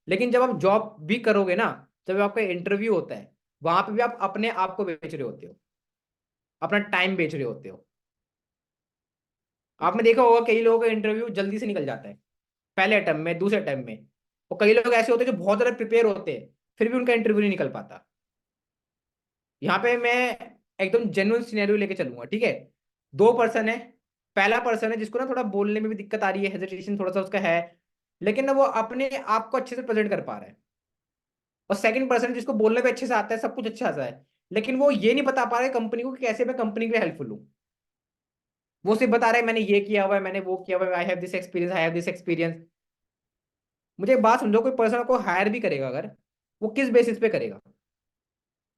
लेकिन जब आप जॉब भी करोगे ना, जब आपका इंटरव्यू होता है, वहां पे भी आप अपने आप को बेच रहे होते हो, अपना टाइम बेच रहे होते हो। आपने देखा होगा कई लोगों का इंटरव्यू जल्दी से निकल जाता है, पहले अटेम्प्ट में, दूसरे अटेम्प्ट में, और कई लोग ऐसे होते हैं जो बहुत ज्यादा प्रिपेयर होते हैं, फिर भी उनका इंटरव्यू नहीं निकल पाता। यहाँ पे मैं एकदम जेन्युइन सिनेरियो लेके चलूंगा, ठीक है। दो पर्सन है, पहला पर्सन है जिसको ना थोड़ा बोलने में भी दिक्कत आ रही है, हेजिटेशन थोड़ा सा उसका है, लेकिन ना वो अपने आप को अच्छे से प्रेजेंट कर पा रहा है। और सेकंड पर्सन जिसको बोलने पे अच्छे से आता है, सब कुछ अच्छा आता है, लेकिन वो ये नहीं बता पा रहा है कंपनी को कि कैसे मैं कंपनी के लिए हेल्पफुल हूँ। वो सिर्फ बता रहा है मैंने ये किया हुआ है, मैंने वो किया हुआ है, I have this experience, I have this experience. मुझे एक बात समझो, कोई पर्सन को हायर भी करेगा अगर, वो किस बेसिस पे करेगा?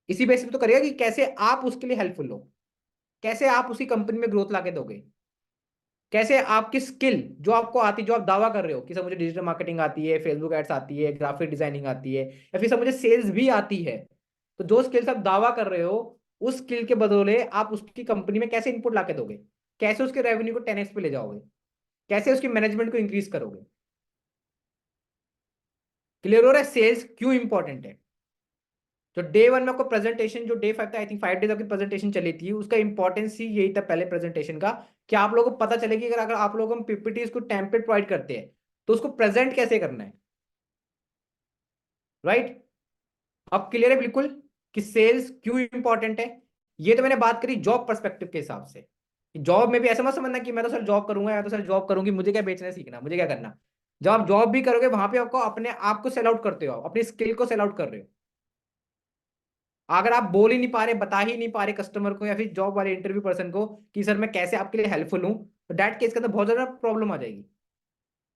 इसी बेसिस पे तो करेगा कि कैसे आप उसके लिए हेल्पफुल हो, कैसे आप उसकी कंपनी में ग्रोथ लाके दोगे, कैसे आपकी स्किल जो आपको आती, जो आप दावा कर रहे हो कि सर मुझे डिजिटल मार्केटिंग आती है, फेसबुक एड्स आती है, ग्राफिक डिजाइनिंग आती है, या फिर सर मुझे सेल्स भी आती है, तो जो स्किल्स आप दावा कर रहे हो, उस स्किल के बदले आप उसकी कंपनी में कैसे इनपुट लाके दोगे, कैसे उसके रेवेन्यू को 10x पे ले जाओगे, कैसे उसकी मैनेजमेंट को इंक्रीज करोगे। क्लियर हो रहा है सेल्स क्यों इंपॉर्टेंट है? जो डे वन में आपको प्रेजेंटेशन, जो डे 5 था, आई थिंक 5 डेज आपकी प्रेजेंटेशन चली थी, उसका इंपॉर्टेंस ही यही था पहले प्रेजेंटेशन का, कि आप लोगों को पता चले कि अगर अगर आप लोग हम पीपीटी को टेम्पलेट प्रोवाइड करते हैं, तो उसको प्रेजेंट कैसे करना है। राइट, अब क्लियर है बिल्कुल कि सेल्स क्यों इंपॉर्टेंट है। ये तो मैंने बात करी जॉब पर्सपेक्टिव के हिसाब से, जॉब में भी ऐसा मत समझना कि मैं तो सर जॉब करूंगा या तो सर जॉब करूंगी, मुझे क्या बेचना सीखना, मुझे क्या करना। जब आप जॉब भी करोगे, वहां पे आपको अपने आप को सेल आउट करते हो, अपनी स्किल को सेल आउट कर रहे हो। अगर आप बोल ही नहीं पा रहे, बता ही नहीं पा रहे कस्टमर को या फिर जॉब वाले इंटरव्यू पर्सन को कि सर मैं कैसे आपके लिए हेल्पफुल हूं, तो डैट केस के अंदर बहुत ज्यादा प्रॉब्लम आ जाएगी।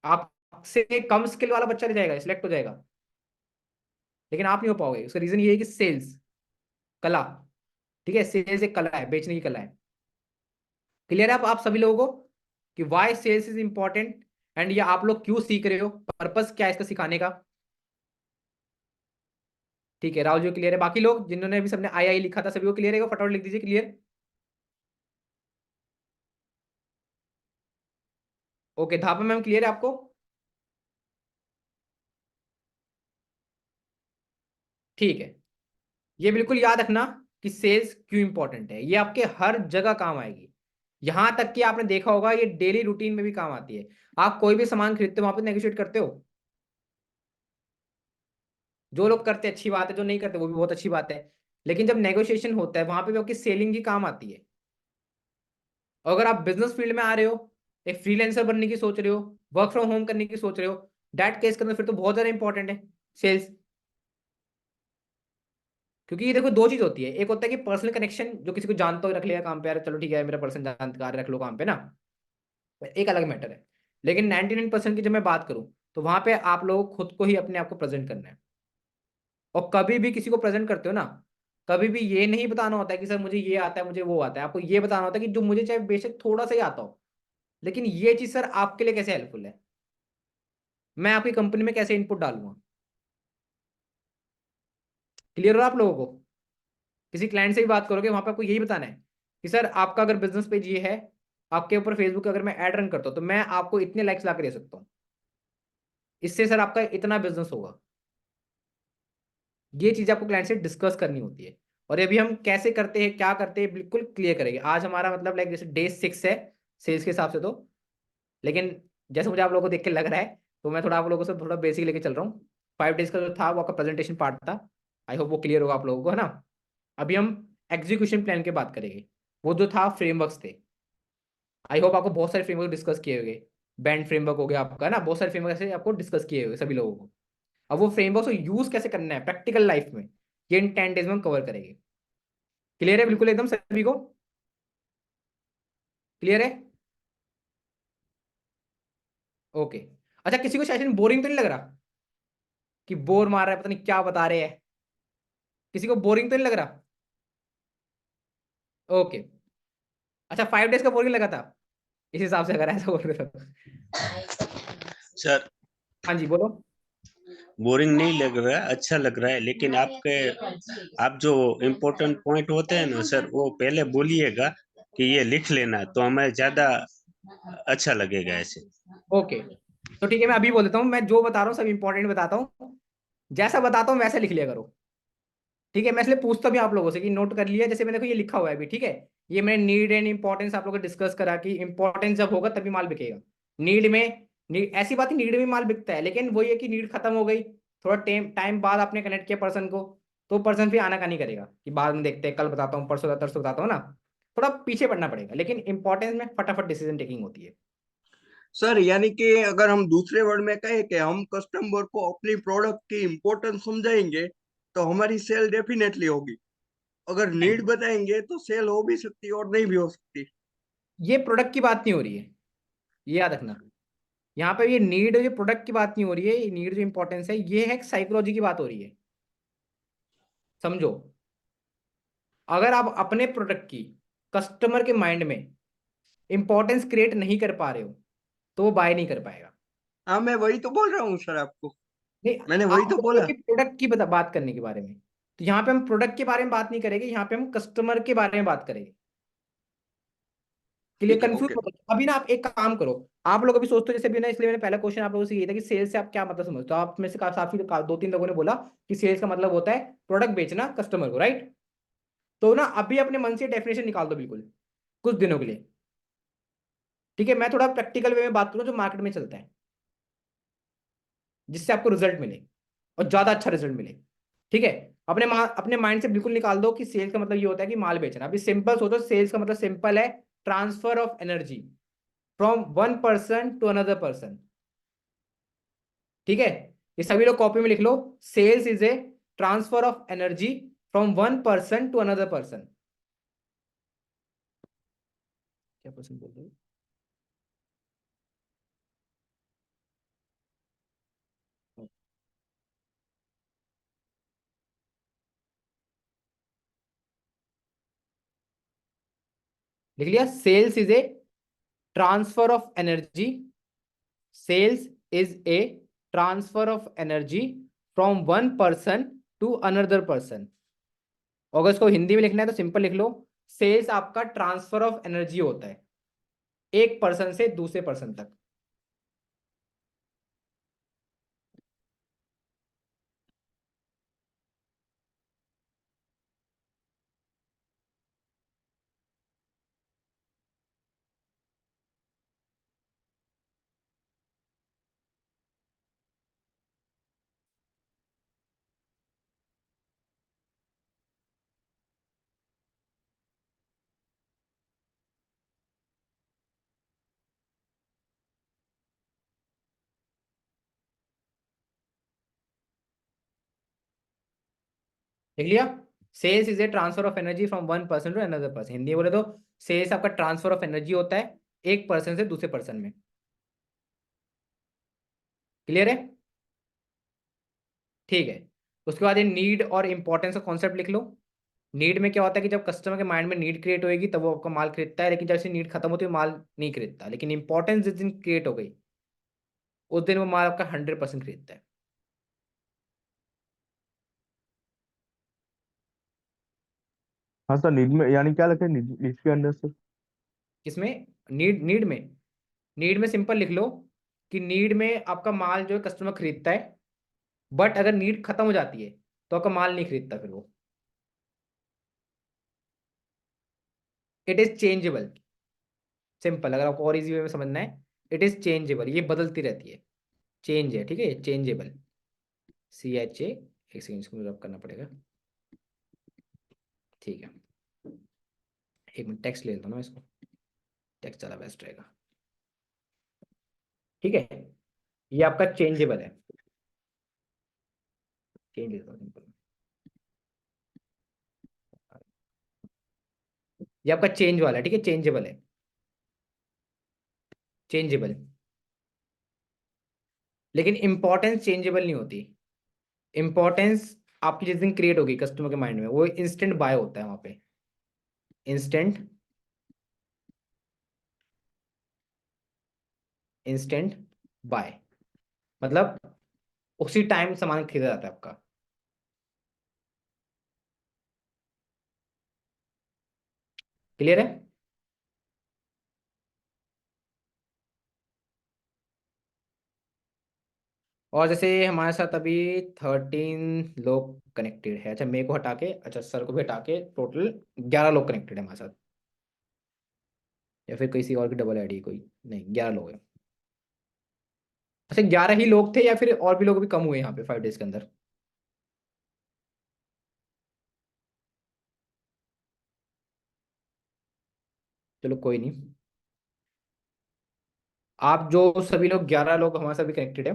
आपसे कम स्किल वाला बच्चा ले जाएगा, सिलेक्ट हो जाएगा, लेकिन आप नहीं हो पाओगे। उसका रीजन ये है कि सेल्स कला, ठीक है, सेल्स एक कला है, बेचने की कला है। क्लियर है आप सभी लोगों को कि why sales is important, and ये आप लोग क्यों सीख रहे हो, पर्पस क्या है इसका सिखाने का। ठीक है, राहुल जी क्लियर है, बाकी लोग जिन्होंने अभी सबने आई लिखा था सभी को क्लियर है? फटाफट लिख दीजिए क्लियर। ओके, धापा मैम क्लियर है आपको? ठीक है, ये बिल्कुल याद रखना कि सेल्स क्यों इंपॉर्टेंट है, ये आपके हर जगह काम आएगी। यहां तक कि आपने देखा होगा ये डेली रूटीन में भी काम आती है। आप कोई भी सामान खरीदते हो, वहां पे नेगोशिएट करते हो। जो लोग करते हैं अच्छी बात है, जो नहीं करते वो भी बहुत अच्छी बात है, लेकिन जब नेगोशिएशन होता है वहां पे भी आपकी सेलिंग ही काम आती है। और अगर आप बिजनेस फील्ड में आ रहे हो, एक फ्रीलांसर बनने की सोच रहे हो, वर्क फ्रॉम होम करने की सोच रहे हो, डैट केस के अंदर फिर तो बहुत ज्यादा इंपॉर्टेंट है सेल्स। क्योंकि ये देखो दो चीज होती है, एक होता है कि पर्सनल कनेक्शन, जो किसी को जानता हो रख लिया काम पे, यार चलो ठीक है मेरा पर्सन जानकार रख लो काम पे ना, एक अलग मैटर है। लेकिन 99% की जब मैं बात करूं, तो वहां पे आप लोग खुद को ही अपने आप को प्रेजेंट करना है। और कभी भी किसी को प्रेजेंट करते हो ना, कभी भी ये नहीं बताना होता है कि सर मुझे ये आता है, मुझे वो आता है। आपको ये बताना होता है कि जो मुझे चाहे बेशक थोड़ा सा ही आता हो, लेकिन ये चीज सर आपके लिए कैसे हेल्पफुल है, मैं आपकी कंपनी में कैसे इनपुट डालूंगा। क्लियर हो आप लोगों को? किसी क्लाइंट से भी बात करोगे, वहां पे आपको यही बताना है कि सर आपका अगर बिजनेस पेज ये है, आपके ऊपर फेसबुक अगर मैं ऐड रन करता हूं, तो मैं आपको इतने लाइक्स ला के दे सकता हूँ, इससे सर आपका इतना बिजनेस होगा। ये चीज आपको क्लाइंट से डिस्कस करनी होती है। और ये भी हम कैसे करते हैं, क्या करते हैं, बिल्कुल क्लियर करेंगे। आज हमारा मतलब लाइक जैसे डे 6 है सेल्स के हिसाब से, तो लेकिन जैसे मुझे आप लोगों को देख के लग रहा है, तो मैं थोड़ा आप लोगों से थोड़ा बेसिक लेके चल रहा हूँ। 5 डेज का जो था वो आपका प्रेजेंटेशन पार्ट था, आई होप वो क्लियर होगा आप लोगों को, है ना। अभी हम एग्जीक्यूशन प्लान की बात करेंगे। वो जो था फ्रेमवर्क्स थे, आई होप आपको बहुत सारे फ्रेमवर्क डिस्कस किए हुए, बैंड फ्रेमवर्क हो गया आपका ना, बहुत सारे फ्रेमवर्क ऐसे आपको डिस्कस किए हुए सभी लोगों को। अब वो फ्रेमवर्क को यूज कैसे करना है प्रैक्टिकल लाइफ में, ये इन 10 डेज में हम कवर करेंगे। क्लियर है बिल्कुल एकदम सभी को? क्लियर है? ओके। अच्छा, किसी को सेशन बोरिंग तो नहीं लग रहा? कि बोर मार रहा है, पता नहीं क्या बता रहे हैं। किसी को बोरिंग तो नहीं लग रहा? ओके। अच्छा, 5 डेज का बोरिंग लगा था इस हिसाब से, अगर ऐसा बोल रहे हो तो। सर हाँ जी बोलो। बोरिंग नहीं लग रहा है, अच्छा लग रहा है, लेकिन आप जो इम्पोर्टेंट पॉइंट होते हैं ना सर, वो पहले बोलिएगा कि ये लिख लेना, तो हमें ज्यादा अच्छा लगेगा ऐसे। ओके, तो ठीक है, मैं अभी बोल देता हूँ। मैं जो बता रहा हूँ सब इंपॉर्टेंट बताता हूँ, जैसा बताता हूँ वैसे लिख लिया करो। ठीक है, मैं इसलिए पूछता भी आप लोगों से कि नोट कर लिया, जैसे मैंने देखो ये लिखा हुआ है अभी। ठीक है, ये मैंने नीड एंड इंपॉर्टेंस आप लोगों को डिस्कस करा कि इंपॉर्टेंस जब होगा तभी माल बिकेगा। नीड में ऐसी बात है, नीड में माल बिकता है, लेकिन वही है कि नीड खत्म हो गई, थोड़ा टाइम टाइम बाद आपने कनेक्ट किया पर्सन को, तो पर्सन फिर आना का नहीं करेगा कि बाद में देखते हैं, कल बताता हूँ, परसों तरसों बताता हूँ ना। थोड़ा पीछे पड़ना पड़ेगा, लेकिन इंपॉर्टेंस में फटाफट डिसीजन टेकिंग होती है। सर यानी कि अगर हम दूसरे वर्ड में कहें कि हम कस्टमर को अपनी प्रोडक्ट की इम्पोर्टेंस समझाएंगे तो हमारी सेल डेफिनेटली होगी। अगर नीड बताएंगे तो सेल हो भी सकती है और नहीं भी हो सकती। ये प्रोडक्ट की बात नहीं हो रही है, ये याद रखना। यहाँ पे ये नीड, ये प्रोडक्ट की बात नहीं हो रही है, ये नीड जो इंपॉर्टेंस है ये है साइकोलॉजी की बात हो रही है, समझो। अगर आप अपने प्रोडक्ट की कस्टमर के माइंड में इंपॉर्टेंस क्रिएट नहीं कर पा रहे हो तो वो बाय नहीं कर पाएगा। हाँ, मैं वही तो बोल रहा हूँ सर आपको। नहीं, मैंने वही आप तो बोल रहे हो बोला। कि प्रोडक्ट की बात करने के बारे में, तो यहाँ पे हम प्रोडक्ट के बारे में बात नहीं करेंगे, यहाँ पे हम कस्टमर के बारे में बात करेंगे। के लिए ठीक है, कंफ्यूज ओके। मत हो। अभी ना आप एक काम करो, आप लोग अभी सोचते हो जैसे भी ना, इसलिए मैंने पहला क्वेश्चन आप लोगों से ये था कि सेल्स से आप क्या मतलब समझते हो। आप में से काफी 2-3 लोगों ने बोला कि सेल्स का मतलब होता है प्रोडक्ट बेचना कस्टमर को, राइट? तो ना अभी अपने मन से डेफिनेशन निकाल दो बिल्कुल, कुछ दिनों के लिए। ठीक है, मैं थोड़ा प्रैक्टिकल वे में बात करूँ जो मार्केट में चलता है, जिससे आपको रिजल्ट मिले और ज्यादा अच्छा रिजल्ट मिले। ठीक है, अपने माइंड से बिल्कुल निकाल दो कि सेल्स का मतलब ये होता है कि माल बेचना। अभी सिंपल सोचो, सेल्स का मतलब सिंपल है, transfer of energy from one person to another person. ठीक है, ये सभी लोग कॉपी में लिख लो। Sales is a transfer of energy from one person to another person. क्या पर्सन बोल रहे हो? लिख लिया, sales is a transfer of energy. Sales is a transfer of energy from one person to another person. अगर इसको हिंदी में लिखना है तो सिंपल लिख लो, सेल्स आपका ट्रांसफर ऑफ एनर्जी होता है एक पर्सन से दूसरे पर्सन तक। लिख लिया, sales is a transfer of energy from one person to another person. Hindi में बोले तो सेल्स आपका ट्रांसफर ऑफ एनर्जी होता है एक पर्सन से दूसरे पर्सन में। क्लियर है? ठीक है, उसके बाद ये नीड और इंपॉर्टेंस का कॉन्सेप्ट लिख लो। नीड में क्या होता है कि जब कस्टमर के माइंड में नीड क्रिएट होगी तब वो आपका माल खरीदता है, लेकिन जब से नीड खत्म होती है माल नहीं खरीदता। लेकिन इंपॉर्टेंस जिस दिन क्रिएट हो गई उस दिन वो माल आपका 100% खरीदता है। हाँ सर, नीड में यानी क्या लिखा है नीड नीड के अंदर सर? किसमें? नीड में सिंपल लिख लो कि नीड में आपका माल जो है कस्टमर खरीदता है, बट अगर नीड खत्म हो जाती है तो आपका माल नहीं खरीदता फिर वो। It is changeable. सिंपल, अगर आपको और इजी वे में समझना है, इट इज चेंजेबल, ये बदलती रहती है, चेंज है। ठीक है, चेंजेबल, CHA। एक सेकंड, इसको रब करना पड़ेगा। ठीक है, एक मिनट टेक्स्ट ले लेता हूँ ना मैं इसको, टेक्स्ट ज़्यादा बेस्ट रहेगा। ठीक है, ये आपका चेंजेबल है, चेंज लेता हूँ सिंपल। ये आपका चेंज वाला है, ठीक है, चेंजेबल है, चेंजेबल। लेकिन इंपॉर्टेंस चेंजेबल नहीं होती। इंपॉर्टेंस आपकी जिस दिन क्रिएट होगी कस्टमर के माइंड में, वो इंस्टेंट बाय होता है वहां पे। इंस्टेंट इंस्टेंट बाय मतलब उसी टाइम सामान खरीदा जाता है आपका। क्लियर है? और जैसे हमारे साथ अभी 13 लोग कनेक्टेड है। अच्छा मेरे को हटा के, अच्छा सर को भी हटा के टोटल 11 लोग कनेक्टेड है हमारे साथ। या फिर किसी और की डबल आईडी कोई नहीं, 11 लोग हैं। अच्छा 11 ही लोग थे या फिर और भी लोग भी कम हुए यहाँ पे 5 डेज के अंदर? चलो कोई नहीं। आप जो सभी लोग 11 लोग हमारे साथ भी कनेक्टेड है,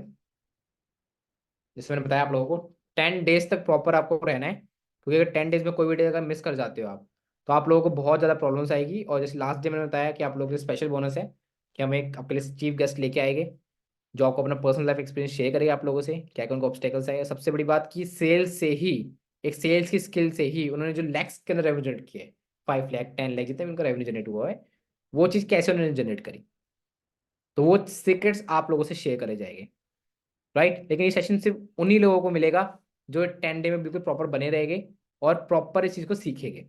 जैसे मैंने बताया आप लोगों को 10 डेज तक प्रॉपर आपको रहना है, क्योंकि अगर 10 डेज में कोई भी डे अगर मिस कर जाते हो आप, तो आप लोगों को बहुत ज़्यादा प्रॉब्लम्स आएगी। और जैसे लास्ट डे मैंने बताया कि आप लोगों के लिए स्पेशल बोनस है कि हम एक आपके लिए चीफ गेस्ट लेके आएंगे, जो आपको अपना पर्सनल लाइफ एक्सपीरियंस शेयर करेगा आप लोगों से, क्या क्या उनको ऑब्स्टेकल्स आए। सबसे बड़ी बात की सेल्स से ही, एक सेल्स की स्किल से ही उन्होंने जो लैक्स के अंदर रेवेन्यू जनरेट किया है, 5 लाख 10 लाख जितने भी उनका रेवेन्यू जनरेट हुआ है, वो चीज़ कैसे उन्होंने जनरेट करी, तो वो सीक्रेट्स आप लोगों से शेयर करे जाएंगे। राइट? लेकिन ये सेशन सिर्फ उन्हीं लोगों को मिलेगा जो 10 डे में बिल्कुल प्रॉपर बने रहेंगे और प्रॉपर इस चीज़ को सीखेंगे।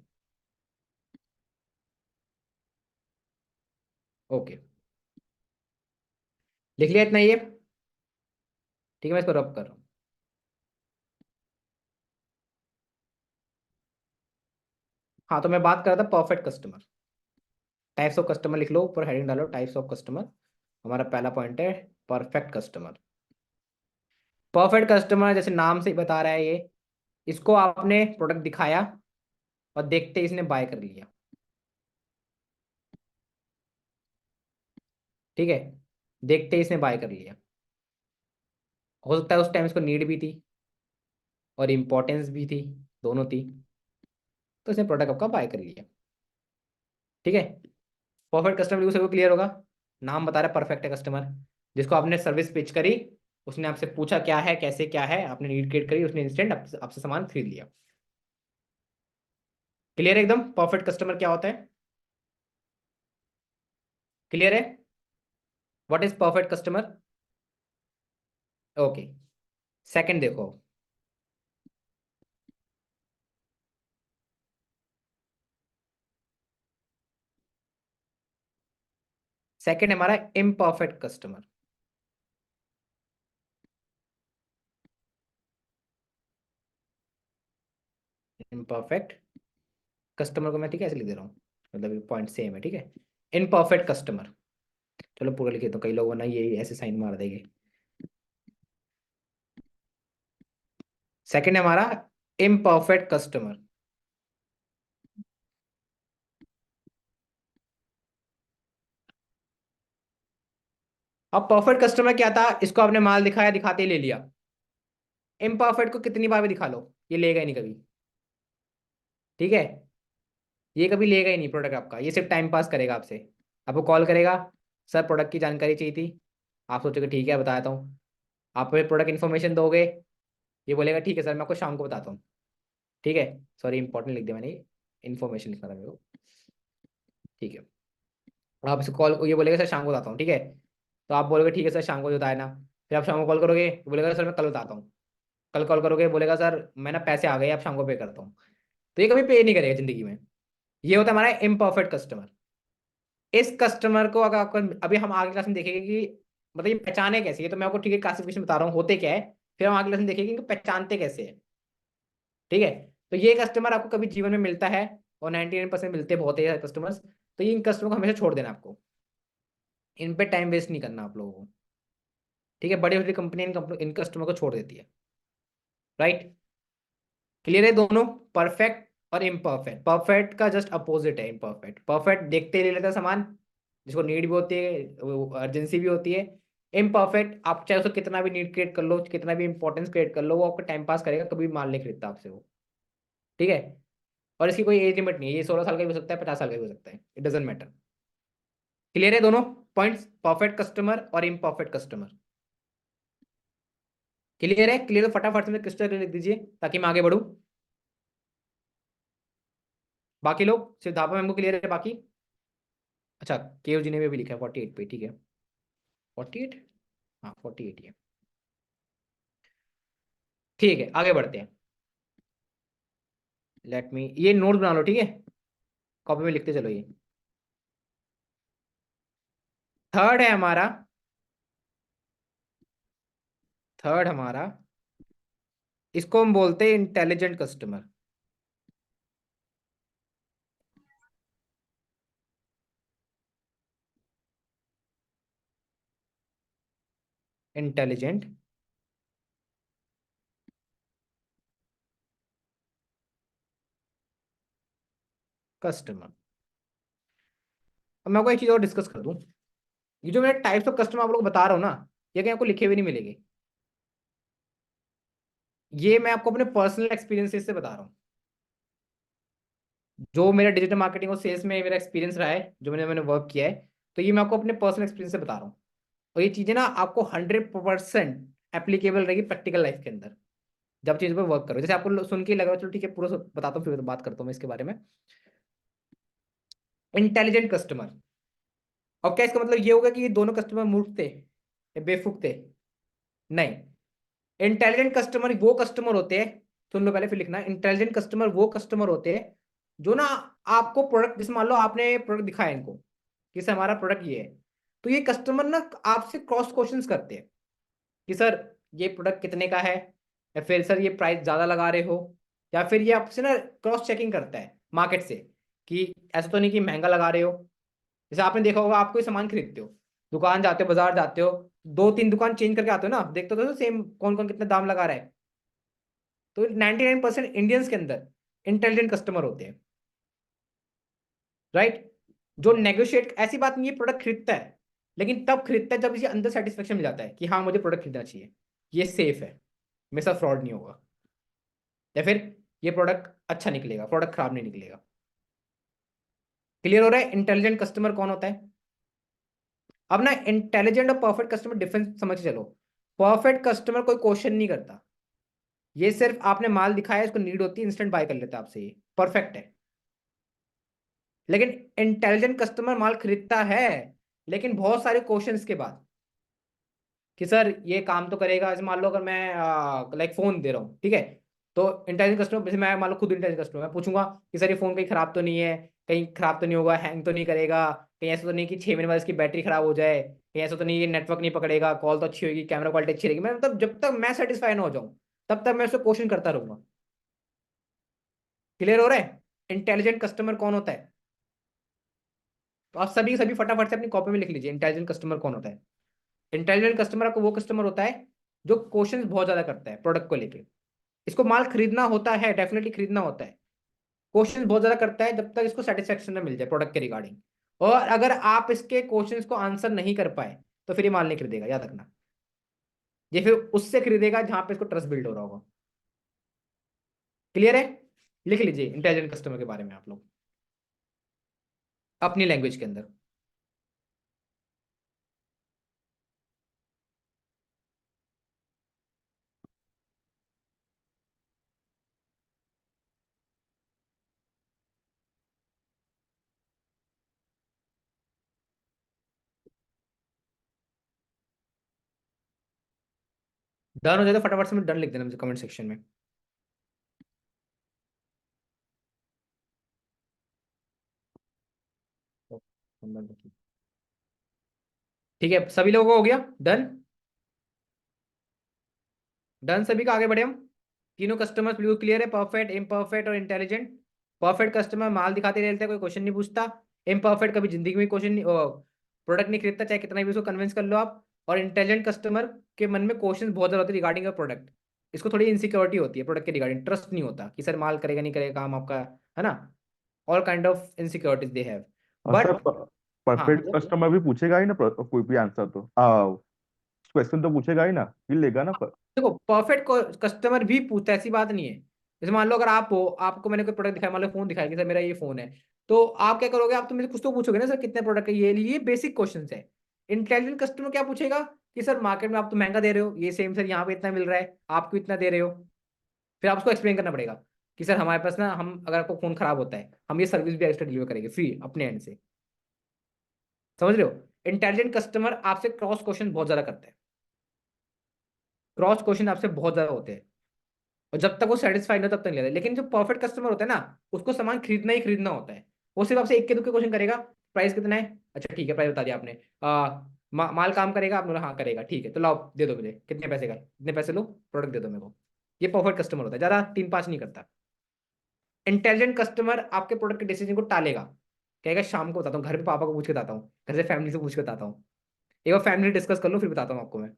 ओके, लिख लिया इतना ये? ठीक है, मैं इसको रब कर रहा हूँ। हाँ, तो मैं बात कर रहा था perfect customer. Types of customer लिख लो, ऊपर हेडिंग डालो टाइप्स ऑफ कस्टमर। हमारा पहला पॉइंट है परफेक्ट कस्टमर। परफेक्ट कस्टमर जैसे नाम से ही बता रहा है ये, इसको आपने प्रोडक्ट दिखाया और देखते ही इसने बाय कर लिया। ठीक है, देखते ही इसने बाय कर लिया। हो सकता है उस टाइम इसको नीड भी थी और इम्पोर्टेंस भी थी, दोनों थी, तो इसने प्रोडक्ट आपका बाय कर लिया। ठीक है, परफेक्ट कस्टमर बिल्कुल सबको क्लियर होगा। नाम बता रहा है परफेक्ट है कस्टमर, जिसको आपने सर्विस पिच करी, उसने आपसे पूछा क्या है कैसे क्या है, आपने नीड क्रिएट करी, उसने इंस्टेंट आपसे सामान खरीद लिया। क्लियर है एकदम परफेक्ट कस्टमर क्या होता है? क्लियर है? What is perfect customer? Okay, second देखो। सेकंड हमारा इम्परफेक्ट कस्टमर। इम्परफेक्ट कस्टमर को मैं ठीक है ऐसे लिख दे रहा हूँ, मतलब ये पॉइंट सेम है। ठीक है, इम्परफेक्ट कस्टमर, चलो पूरा लिखे तो कई लोग ना ये ऐसे साइन मार देंगे। सेकंड है हमारा इम्परफेक्ट कस्टमर। अब परफेक्ट कस्टमर क्या था? इसको आपने माल दिखाया, दिखाते ही ले लिया। इम्परफेक्ट को कितनी बार भी दिखा लो, ये लेगा ही नहीं कभी। ठीक है, ये कभी लेगा ही नहीं प्रोडक्ट आपका, ये सिर्फ टाइम पास करेगा आपसे। आपको कॉल करेगा, सर प्रोडक्ट की जानकारी चाहिए थी, आप सोचोगे ठीक है बताता हूँ, आप प्रोडक्ट इन्फॉर्मेशन दोगे, ये बोलेगा ठीक है सर मैं आपको शाम को बताता हूँ। ठीक है, सॉरी इंपॉर्टेंट लिख दिया मैंने, इन्फॉर्मेशन लिखना था मेरे को। ठीक है, आप इसको कॉल, ये बोलेगा सर शाम को बताता हूँ। ठीक है, तो आप बोलोगे ठीक है सर शाम को बताया ना, फिर आप शाम को कॉल करोगे, तो बोलेगा सर मैं कल बताता हूँ। कल कॉल करोगे, बोलेगा सर मैं ना पैसे आ गए आप शाम को पे करता हूँ। तो ये कभी पे नहीं करेगा जिंदगी में। ये होता है हमारा इम्परफेक्ट कस्टमर। इस कस्टमर को अगर आपको, अभी हम आगे क्लास में देखेंगे कि मतलब ये पहचाने कैसे, ये तो मैं आपको ठीक है क्लासिफिकेशन बता रहा हूँ होते क्या है, फिर हम आगे क्लास में देखेंगे कि पहचानते कैसे है। ठीक है, तो ये कस्टमर आपको कभी जीवन में मिलता है, और 99% मिलते बहुत है कस्टमर्स, तो ये इन कस्टमर को हमेशा छोड़ देना आपको, इन पे टाइम वेस्ट नहीं करना आप लोगों को। ठीक है, बड़ी बड़ी कंपनी इन कस्टमर को छोड़ देती है। राइट? क्लियर है दोनों? परफेक्ट और इम्परफेक्ट। परफेक्ट का जस्ट अपोजिट है इम्परफेक्ट। परफेक्ट देखते ही ले लेता है सामान, जिसको नीड भी होती है, अर्जेंसी भी होती है। इम्परफेक्ट आप चाहे उसको कितना भी नीड क्रिएट कर लो, कितना भी इंपॉर्टेंस क्रिएट कर लो, वो आपको टाइम पास करेगा, कभी माल नहीं खरीदता आपसे वो। ठीक है, और इसकी कोई एज लिमिट नहीं है, ये 16 साल का भी हो सकता है, 50 साल का भी हो सकता है, इट डजेंट मैटर। क्लियर है दोनों पॉइंट्स, परफेक्ट कस्टमर और इम्परफेक्ट कस्टमर? क्लियर है? क्लियर, तो फटाफट से क्रिस्टल लिख दीजिए ताकि मैं आगे बढ़ूं। बाकी लोग, सिर्फ धापा मैम को क्लियर है बाकी? अच्छा, केव जी ने भी लिखा है 48 पे, ठीक है 48, हाँ 48 ये, ठीक है आगे बढ़ते हैं। लेट मी, ये नोट बना लो, ठीक है कॉपी में लिखते चलो। ये थर्ड है हमारा, थर्ड हमारा, इसको हम बोलते हैं इंटेलिजेंट कस्टमर। Intelligent customer. अब मैं आपको एक चीज और डिस्कस कर दूं, ये जो मैं टाइप्स ऑफ कस्टमर आप लोग बता रहा हूँ ना, ये कहीं आपको लिखे हुए नहीं मिलेंगे, ये मैं आपको अपने पर्सनल एक्सपीरियंसेस से बता रहा हूँ। जो मेरा डिजिटल मार्केटिंग और सेल्स में मेरा एक्सपीरियंस रहा है, जो मैंने वर्क किया है, तो ये मैं आपको अपने पर्सनल एक्सपीरियंस से बता रहा हूँ। और ये चीजें ना आपको 100% एप्लीकेबल रहेगी प्रैक्टिकल लाइफ के अंदर, जब चीज पर वर्क करो। जैसे आपको सुन के लगा, चलो ठीक है पूरा बताता हूँ, फिर बात करता हूँ मैं इसके बारे में। इंटेलिजेंट कस्टमर, अब क्या इसका मतलब ये होगा कि ये दोनों कस्टमर मूर्ख थे या बेवकूफ थे? नहीं, इंटेलिजेंट कस्टमर वो कस्टमर होते हैं, सुन लो पहले फिर लिखना, इंटेलिजेंट कस्टमर वो कस्टमर होते हैं जो ना आपको प्रोडक्ट, जैसे मान लो आपने प्रोडक्ट दिखाया इनको कि सर हमारा प्रोडक्ट ये है, तो ये कस्टमर ना आपसे क्रॉस क्वेश्चंस करते हैं कि सर ये प्रोडक्ट कितने का है, या फिर सर ये प्राइस ज्यादा लगा रहे हो, या फिर ये आपसे ना क्रॉस चेकिंग करता है मार्केट से कि ऐसा तो नहीं कि महंगा लगा रहे हो। जैसे आपने देखा होगा, आप कोई सामान खरीदते हो, दुकान जाते हो, बाजार जाते हो, 2-3 दुकान चेंज करके आते हो ना, देखते हो तो सेम कौन कौन कितना दाम लगा रहा है। तो 99% इंडियंस के अंदर इंटेलिजेंट कस्टमर होते हैं, राइट? जो नेगोशिएट, ऐसी बात नहीं है प्रोडक्ट खरीदता है, लेकिन तब खरीदता है जब इसे अंदर सेटिस्फेक्शन मिल जाता है कि हाँ मुझे प्रोडक्ट खरीदना चाहिए, ये सेफ है, मेरे साथ फ्रॉड नहीं होगा, या फिर ये प्रोडक्ट अच्छा निकलेगा, प्रोडक्ट खराब नहीं निकलेगा। क्लियर हो रहा है इंटेलिजेंट कस्टमर कौन होता है? अब ना इंटेलिजेंट और परफेक्ट कस्टमर डिफरेंस समझ के चलो। परफेक्ट कस्टमर कोई क्वेश्चन नहीं करता, ये सिर्फ आपने माल दिखाया, इसको नीड होती है, इंस्टेंट बाय कर लेता है आपसे, ये परफेक्ट है। लेकिन इंटेलिजेंट कस्टमर माल खरीदता है, लेकिन बहुत सारे क्वेश्चंस के बाद कि सर ये काम तो करेगा। जैसे मान लो अगर मैं लाइक फोन दे रहा हूँ, ठीक है, तो इंटेलिजेंट कस्टमर, जैसे मैं मान लो खुद इंटेलिजेंट कस्टमर, मैं पूछूंगा कि सर ये फोन कहीं खराब तो नहीं है, कहीं खराब तो नहीं होगा, हैंग तो नहीं करेगा, कहीं ऐसा तो नहीं कि 6 महीने बाद इसकी बैटरी खराब हो जाए, कहीं ऐसा तो नहीं कि नेटवर्क नहीं पकड़ेगा, कॉल तो अच्छी होगी, कैमरा क्वालिटी अच्छी रहेगी। मैं मतलब जब तक मैं सेटिस्फाई ना हो जाऊँ तब तक मैं उससे क्वेश्चन करता रहूंगा। क्लियर हो रहा है इंटेलिजेंट कस्टमर कौन होता है? तो आप सभी सभी फटाफट से अपनी कॉपी में लिख लीजिए इंटेलिजेंट कस्टमर कौन होता है। इंटेलिजेंट कस्टमर आपको वो कस्टमर होता है जो क्वेश्चंस बहुत ज्यादा करता है प्रोडक्ट को लेके। इसको माल खरीदना होता है, डेफिनेटली खरीदना होता है, क्वेश्चंस बहुत ज्यादा करता है जब तक इसको सेटिस्फेक्शन ना मिल जाए प्रोडक्ट के रिगार्डिंग। और अगर आप इसके क्वेश्चंस को आंसर नहीं कर पाए तो फिर ये माल नहीं खरीदेगा, याद रखना। ये फिर उससे खरीदेगा जहां पे इसको ट्रस्ट बिल्ड हो रहा होगा। क्लियर है? लिख लीजिए इंटेलिजेंट कस्टमर के बारे में आप लोग अपनी लैंग्वेज के अंदर। डन हो जाए तो फटाफट से डन लिख देना मुझे कमेंट सेक्शन में। ठीक है, सभी लोगों को हो गया डन? डन सभी का, आगे बढ़े हम। तीनों कस्टमर्स बिल्कुल क्लियर है, परफेक्ट, इम्परफेक्ट और इंटेलिजेंट। परफेक्ट कस्टमर माल दिखाते रहता है, कोई क्वेश्चन नहीं पूछता। इम्परफेक्ट कभी जिंदगी में क्वेश्चन नहीं, प्रोडक्ट नहीं खरीदता, चाहे कितना भी उसको कन्विंस कर लो आप। और इंटेलिजेंट कस्टमर के मन में क्वेश्चन बहुत ज्यादा होते हैं रिगार्डिंग अ प्रोडक्ट, इसको थोड़ी इनसिक्योरिटी होती है प्रोडक्ट के रिगार्डिंग, ट्रस्ट नहीं होता कि सर माल करेगा नहीं करेगा काम आपका, है ना। All kind of insecurities they have. और सर बट हाँ परफेक्ट बोलो बोलो। कस्टमर भी पूछेगा ही ना, कोई भी आंसर तो क्वेश्चन तो पूछेगा ही ना, फिर लेगा ना पर। देखो परफेक्ट कस्टमर भी पूछता है, ऐसी बात नहीं है। जैसे मान लो अगर आप हो, आपको मैंने कोई प्रोडक्ट दिखाया, मान लो फोन दिखाया कि सर मेरा ये फोन है, तो आप क्या करोगे, आप तो मुझे कुछ तो पूछोगे ना, सर कितने प्रोडक्ट है, ये बेसिक क्वेश्चन है। इंटेलिजेंट कस्टमर क्या पूछेगा कि सर मार्केट में आप तो महंगा दे रहे हो, ये सेम सर यहाँ पे इतना मिल रहा है, आप क्यों इतना दे रहे हो। फिर आप उसको एक्सप्लेन करना पड़ेगा कि सर हमारे पास ना, हम अगर आपको फोन खराब होता है, हम ये सर्विस भी एक्स्ट्रा डिलीवर करेंगे फ्री अपने एंड से। समझ रहे हो, इंटेलिजेंट कस्टमर आपसे क्रॉस क्वेश्चन बहुत ज्यादा करते हैं, क्रॉस क्वेश्चन आपसे बहुत ज्यादा होते हैं, और जब तक वो सेटिस्फाइड हो तब तक नहीं लेते। लेकिन जो परफेक्ट कस्टमर होता है ना, उसको सामान खरीदना ही खरीदना होता है। वो सिर्फ आपसे एक के दो के क्वेश्चन करेगा, प्राइस कितना है, अच्छा ठीक है प्राइस बता दिया आपने, माल काम करेगा, आपने बोला हाँ करेगा, ठीक है तो लाओ दे दो मुझे, कितने पैसे का, इतने पैसे लो, प्रोडक्ट दे दो मेरे को। ये परफेक्ट कस्टमर होता है, ज्यादा 3-5 नहीं करता। इंटेलिजेंट कस्टमर आपके प्रोडक्ट के डिसीजन को टालेगा, कहेगा शाम को बताता हूँ, घर पे पापा को पूछ के बताता हूँ, घर से फैमिली से पूछ के बताता हूँ, एक बार फैमिली डिस्कस कर लो फिर बताता हूँ आपको मैं।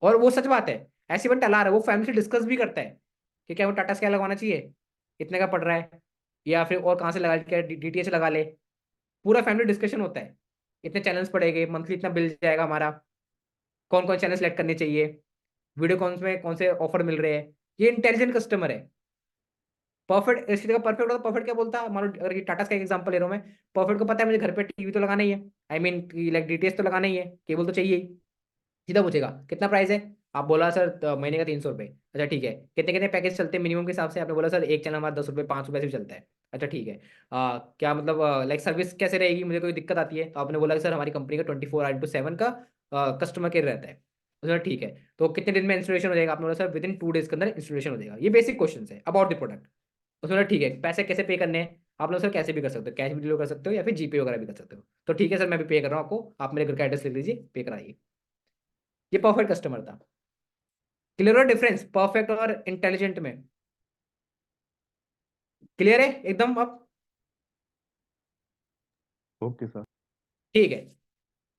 और वो सच बात है, ऐसी बात टला रहा है, वो फैमिली से डिस्कस भी करता है कि क्या वो टाटा स्काई लगवाना चाहिए, इतने का पड़ रहा है, या फिर और कहाँ से लगा, क्या डीटीएच लगा ले। पूरा फैमिली डिस्कशन होता है, इतने चैनल्स पड़ेंगे, मंथली इतना बिल जाएगा हमारा, कौन कौन चैनल सेलेक्ट करने चाहिए, वीडियो कॉन्स में कौन से ऑफर मिल रहे हैं। ये इंटेलिजेंट कस्टमर है। परफेक्ट इसी जगह परफेक्ट होता, परफेक्ट क्या बोलता, मान लो अगर ये टाटा स्काई का एग्जांपल ले रहा हूँ मैं, परफेक्ट को पता है मुझे घर पे टीवी तो लगाना ही है, आई मीन लाइक डीटीएच तो लगाना ही है, केबल तो चाहिए ही। सीधा पूछेगा कितना प्राइस है, आप बोला सर महीने का 300 रुपये, अच्छा ठीक है, कितने कितने पैकेज चलते हैं मिनिमम के हिसाब से, आपने बोला सर एक चैनल हमारा 10 रुपये 5 रुपये से भी चलता है, अच्छा ठीक है, क्या मतलब लाइक सर्विस कैसे रहेगी, मुझे कोई दिक्कत आती है, तो आपने बोला कि सर हमारी कंपनी का 24/7 का कस्टमर केयर रहता है, सर ठीक है, तो कितने दिन में इंस्टॉलेशन हो जाएगा, आपने बोला सर विदिन 2 डेज के अंदर इंस्टॉलेशन हो जाएगा। ये बेसिक क्वेश्चन है अबाउट द प्रोडक्ट। उसने बोला ठीक है, पैसे कैसे पे करने हैं, आप लोग सर कैसे भी कर सकते हो, कैश भी डिलीवर कर सकते हो या फिर जीपे वगैरह भी कर सकते हो, तो ठीक है सर मैं भी पे कर रहा हूँ आपको, आप मेरे घर का एड्रेस लिख लीजिए, पे कराइए। ये परफेक्ट कस्टमर था। क्लियर हो डिफरेंस परफेक्ट और इंटेलिजेंट में, क्लियर है एकदम अब। Okay sir. ठीक है,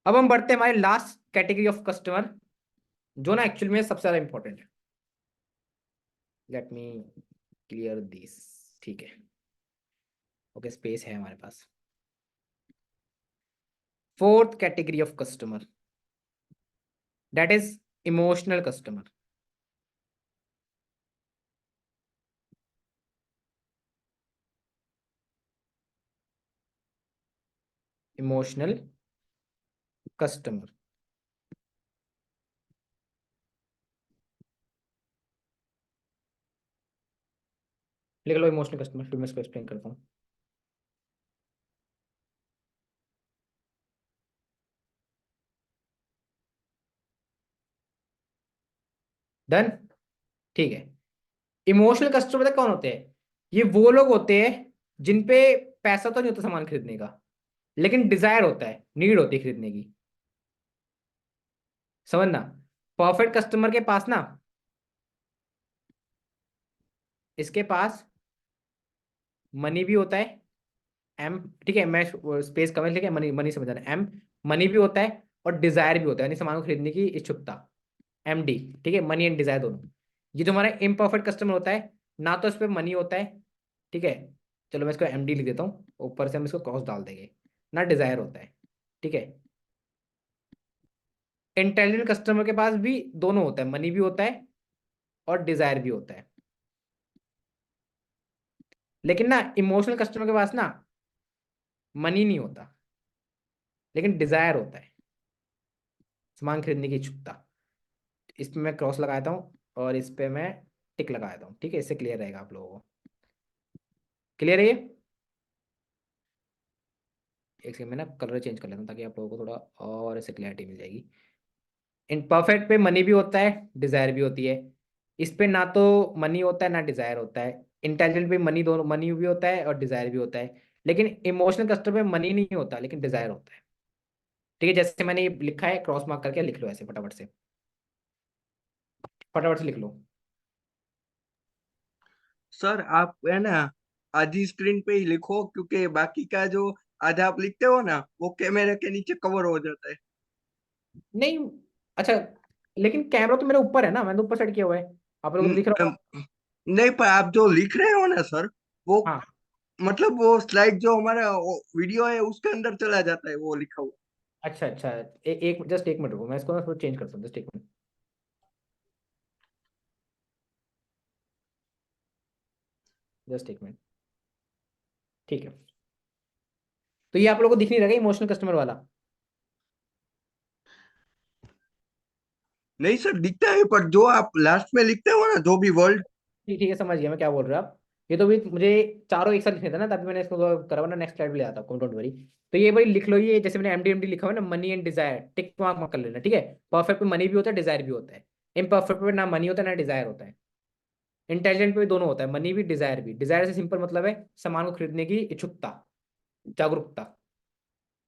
अब हम बढ़ते हैं हमारे लास्ट कैटेगरी ऑफ कस्टमर, जो ना एक्चुअल में सबसे ज्यादा इंपॉर्टेंट है। Let me clear this. ठीक है, ओके स्पेस है हमारे पास। Fourth category of customer, that is emotional customer. Emotional customer, लिख लो इमोशनल कस्टमर, फिर मैं इसको एक्सप्लेन करता हूँ। डन। ठीक है, इमोशनल कस्टमर कौन होते हैं, ये वो लोग होते हैं जिन पे पैसा तो नहीं होता सामान खरीदने का, लेकिन डिजायर होता है, नीड होती है खरीदने की। समझना, परफेक्ट कस्टमर के पास ना, इसके पास मनी भी होता है, एम, ठीक है मैं स्पेस कमेंट लेके मनी मनी समझ रहा एम, मनी भी होता है और डिजायर भी होता है, यानी सामान को खरीदने की इच्छुकता, एम डी। ठीक है, मनी एंड डिजायर दोनों। ये जो हमारा इम्परफेक्ट कस्टमर होता है, ना तो इस पर मनी होता है, ठीक है, चलो मैं इसको एम डी लिख देता हूँ, ऊपर से हम इसको क्रॉस डाल देंगे, ना डिजायर होता है, ठीक है। इंटेलिजेंट कस्टमर के पास भी दोनों होता है, मनी भी होता है और डिजायर भी होता है। लेकिन ना इमोशनल कस्टमर के पास ना मनी नहीं होता, लेकिन डिजायर होता है, सामान खरीदने की इच्छुकता। इस पे मैं क्रॉस लगाता हूँ और इस पे मैं टिक लगाता हूँ, ठीक है, इससे क्लियर रहेगा आप लोगों को। क्लियर है ये। एक सेकंड मैं ना कलर चेंज कर लेता हूँ ताकि आप लोगों को थोड़ा और ऐसे क्लैरिटी मिल जाएगी। इन परफेक्ट पे मनी भी होता है, डिजायर भी होती है, इस पे ना तो मनी होता है ना डिजायर होता है। इंटेलिजेंट पे मनी, दोनों मनी भी होता है और डिजायर भी होता है, लेकिन इमोशनल कस्टमर में मनी नहीं होता लेकिन डिजायर होता है। ठीक है, जैसे मैंने ये लिखा है, क्रॉस मार्क करके लिख लो ऐसे फटाफट से, फटाफट से लिख लो। सर आप है ना आधी स्क्रीन पे ही लिखो, क्योंकि बाकी का जो आधा आप लिखते हो ना वो कैमरे के नीचे कवर हो जाता है। नहीं, अच्छा, लेकिन कैमरा तो मेरे ऊपर है ना, मैंने तो ऊपर सेट किया हुआ है, आप लोगों को तो न- दिख रहा होगा। नहीं, पर आप जो लिख रहे हो ना सर, वो हाँ, मतलब वो स्लाइड जो हमारा वीडियो है उसके अंदर चला जाता है वो लिखा हुआ। अच्छा अच्छा, एक जस्ट एक मिनट रुको, मैं इसको ना थोड़ा चेंज करता हूँ, जस्ट एक मिनट, जस्ट एक मिनट। ठीक है, तो ये आप लोगों को दिख नहीं रहा इमोशनल कस्टमर वाला। नहीं सर, दिखता है, पर जो आप लास्ट में लिखते हो ना, जो भी वर्ड। ठीक ठीक है, समझ गया मैं क्या बोल रहे हो आप। ये तो भी मुझे चारों एक साथ लिखने था ना, तभी मैंने इसको करा, वरना नेक्स्ट स्लाइड पे ले आता हूँ, डोंट वरी। तो ये भाई लिख लो, ये जैसे मैंने एमडी लिखा हुआ है ना, money and desire, tick mark मत कर लेना, ठीक है। परफेक्ट में मनी भी होता है, डिजायर भी होता है। इम्परफेक्ट में ना मनी होता है ना डिजायर होता है। इंटेलिजेंट पे भी दोनों होता है, मनी भी डिजायर भी। डिजायर से सिंपल मतलब है सामान को खरीदने की इच्छुकता, जागरूकता,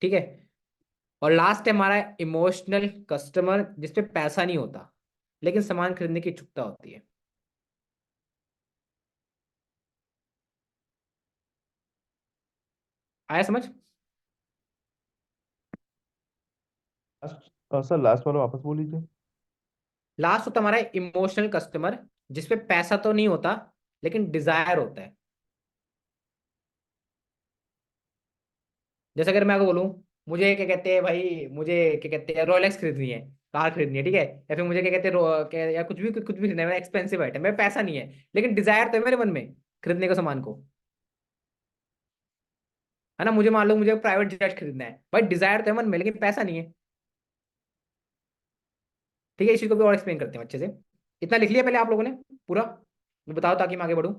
ठीक है। और लास्ट है हमारा इमोशनल कस्टमर, जिसपे पैसा नहीं होता लेकिन सामान खरीदने की इच्छुकता होती है। आया समझ? सर लास्ट वाला वापस बोल लीजिए। लास्ट होता है हमारा इमोशनल कस्टमर, जिसपे पैसा तो नहीं होता लेकिन डिजायर होता है। जैसे अगर मैं आपको बोलूं, मुझे क्या कहते हैं भाई, मुझे क्या कहते हैं रोलेक्स खरीदनी है, कार खरीदनी है, ठीक है। या फिर मुझे क्या कहते हैं या कुछ भी खरीदना है, एक्सपेंसिव आइटम, मेरे पैसा नहीं है लेकिन डिजायर तो है मेरे मन में खरीदने को सामान को, है ना। मुझे मान लो मुझे प्राइवेट जेट खरीदना है, भाई डिजायर तो है मन में लेकिन पैसा नहीं है, ठीक है। इसी को भी और एक्सप्लेन करते हैं अच्छे से। इतना लिख लिया पहले आप लोगों ने पूरा? मैं बताओ ताकि मैं आगे बढ़ूं।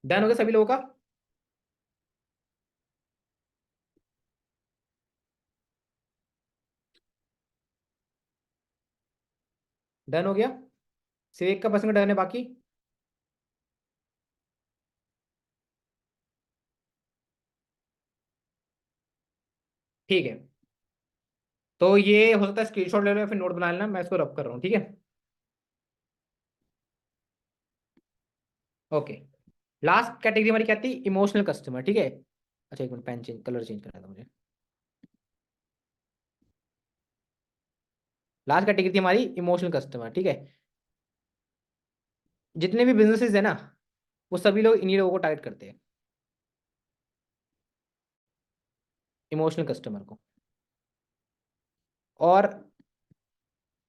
डन हो गया सभी लोगों का? डन हो गया? सिर्फ एक का परसेंट डन है बाकी। ठीक है, तो ये हो सकता है स्क्रीनशॉट ले लो या फिर नोट बना लेना, मैं इसको रब कर रहा हूँ, ठीक है। ओके, लास्ट कैटेगरी हमारी क्या थी? इमोशनल कस्टमर, ठीक है। अच्छा एक मिनट, पेन चेंज, कलर चेंज करना था मुझे। लास्ट कैटेगरी थी हमारी इमोशनल कस्टमर, ठीक है। जितने भी बिजनेसेस है ना, वो सभी लोग इन्हीं लोगों को टारगेट करते हैं, इमोशनल कस्टमर को। और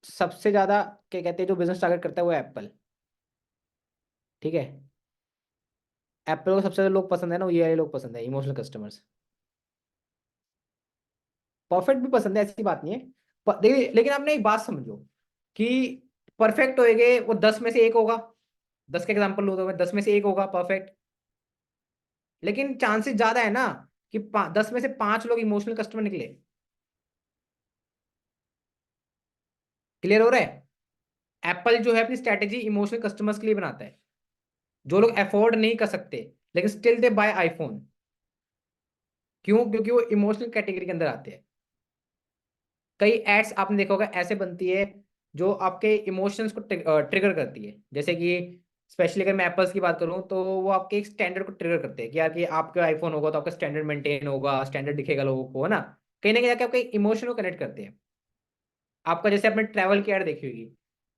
सबसे ज्यादा क्या कहते हैं जो बिजनेस टारगेट करता है वो एप्पल, ठीक है। एप्पल को सबसे ज्यादा लोग पसंद है ना, वो ये वाले लोग पसंद है, इमोशनल कस्टमर्स। परफेक्ट भी पसंद है, ऐसी बात नहीं है। देखिए लेकिन आपने एक बात समझो कि परफेक्ट होएगे वो 10 में से 1 होगा, 10 का एग्जाम्पल लो तो मैं 10 में से 1 होगा परफेक्ट। लेकिन चांसेस ज्यादा है ना कि 10 में से 5 लोग इमोशनल कस्टमर निकले। क्लियर हो रहा है? एप्पल जो है अपनी स्ट्रैटेजी इमोशनल कस्टमर्स के लिए बनाता है, जो लोग अफोर्ड नहीं कर सकते लेकिन स्टिल दे बाय आईफोन। क्यों? क्योंकि वो इमोशनल कैटेगरी के अंदर आते हैं। कई एड्स आपने देखा होगा ऐसे बनती है जो आपके इमोशंस को ट्रिगर करती है, जैसे कि स्पेशली अगर मैं एप्पल्स की बात करूं तो वो आपके एक स्टैंडर्ड को ट्रिगर करते हैं कि यार कि आपका आईफोन होगा तो आपका स्टैंडर्ड मेंटेन होगा, स्टैंडर्ड दिखेगा लोगों को, है ना। कहीं ना कहीं जाके आपके इमोशन को कनेक्ट करते हैं। आपका जैसे आपने ट्रैवल की एड देखी होगी,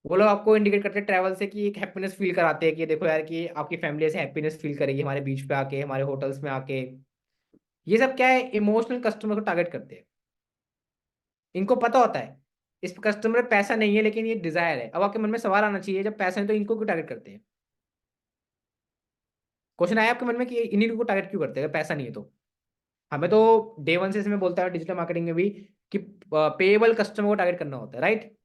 वो लोग आपको इंडिकेट करते हैं ट्रैवल से कि एक हैप्पीनेस फील कराते हैं कि देखो यार कि आपकी फैमिली ऐसे हैप्पीनेस फील करेगी हमारे बीच पे आके, हमारे होटल्स में आके। ये सब क्या है? इमोशनल कस्टमर को टारगेट करते हैं। इनको पता होता है इस कस्टमर में पैसा नहीं है लेकिन ये डिजायर है। अब आपके मन में सवाल आना चाहिए, जब पैसा नहीं तो इनको क्यों टारगेट करते हैं? क्वेश्चन आया आपके मन में कि ये इन्हीं को टारगेट क्यों करते हैं अगर पैसा नहीं है तो? हमें तो डे वन से इसमें बोलता है डिजिटल मार्केटिंग में भी कि पेएबल कस्टमर को टारगेट करना होता है, राइट।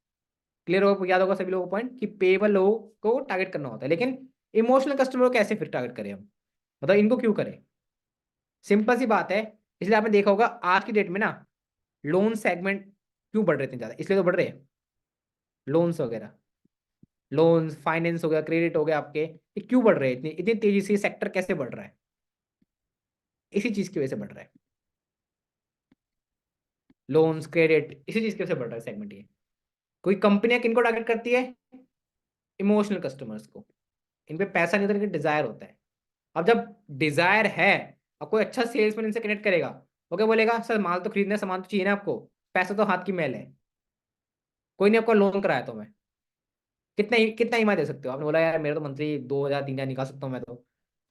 क्लियर हो, याद होगा सभी लोगों को पॉइंट कि पेएबल लोगों को टारगेट करना होता है। लेकिन इमोशनल कस्टमर को कैसे फिर टारगेट करें हम? मतलब इनको क्यों करें? सिंपल सी बात है। इसलिए आपने देखा होगा आज की डेट में ना लोन सेगमेंट क्यों बढ़ रहे थे ज्यादा, इसलिए तो बढ़ रहे हैं लोन्स वगैरह। लोन्स, फाइनेंस हो गया, क्रेडिट हो गया आपके, ये क्यों बढ़ रहे हैं इतनी इतनी तेजी से? सेक्टर कैसे बढ़ रहा है? इसी चीज की वजह से बढ़ रहा है। लोन्स, क्रेडिट, इसी चीज की वजह से बढ़ रहा है सेगमेंट ये। कोई कंपनियां किनको टारगेट करती है? इमोशनल कस्टमर्स को। इन पे पैसा नहीं होता लेकिन डिजायर होता है। अब जब डिजायर है, अब कोई अच्छा सेल्समैन इनसे कनेक्ट करेगा, वो क्या बोलेगा? सर माल तो खरीदना है, सामान तो चाहिए ना आपको, पैसा तो हाथ की मैल है, कोई नहीं आपका लोन कराया तो मैं कितना ईएमआई दे सकते हो? आपने बोला यार मेरा तो मंथली 2,000 3,000 निकाल सकता हूँ मैं तो।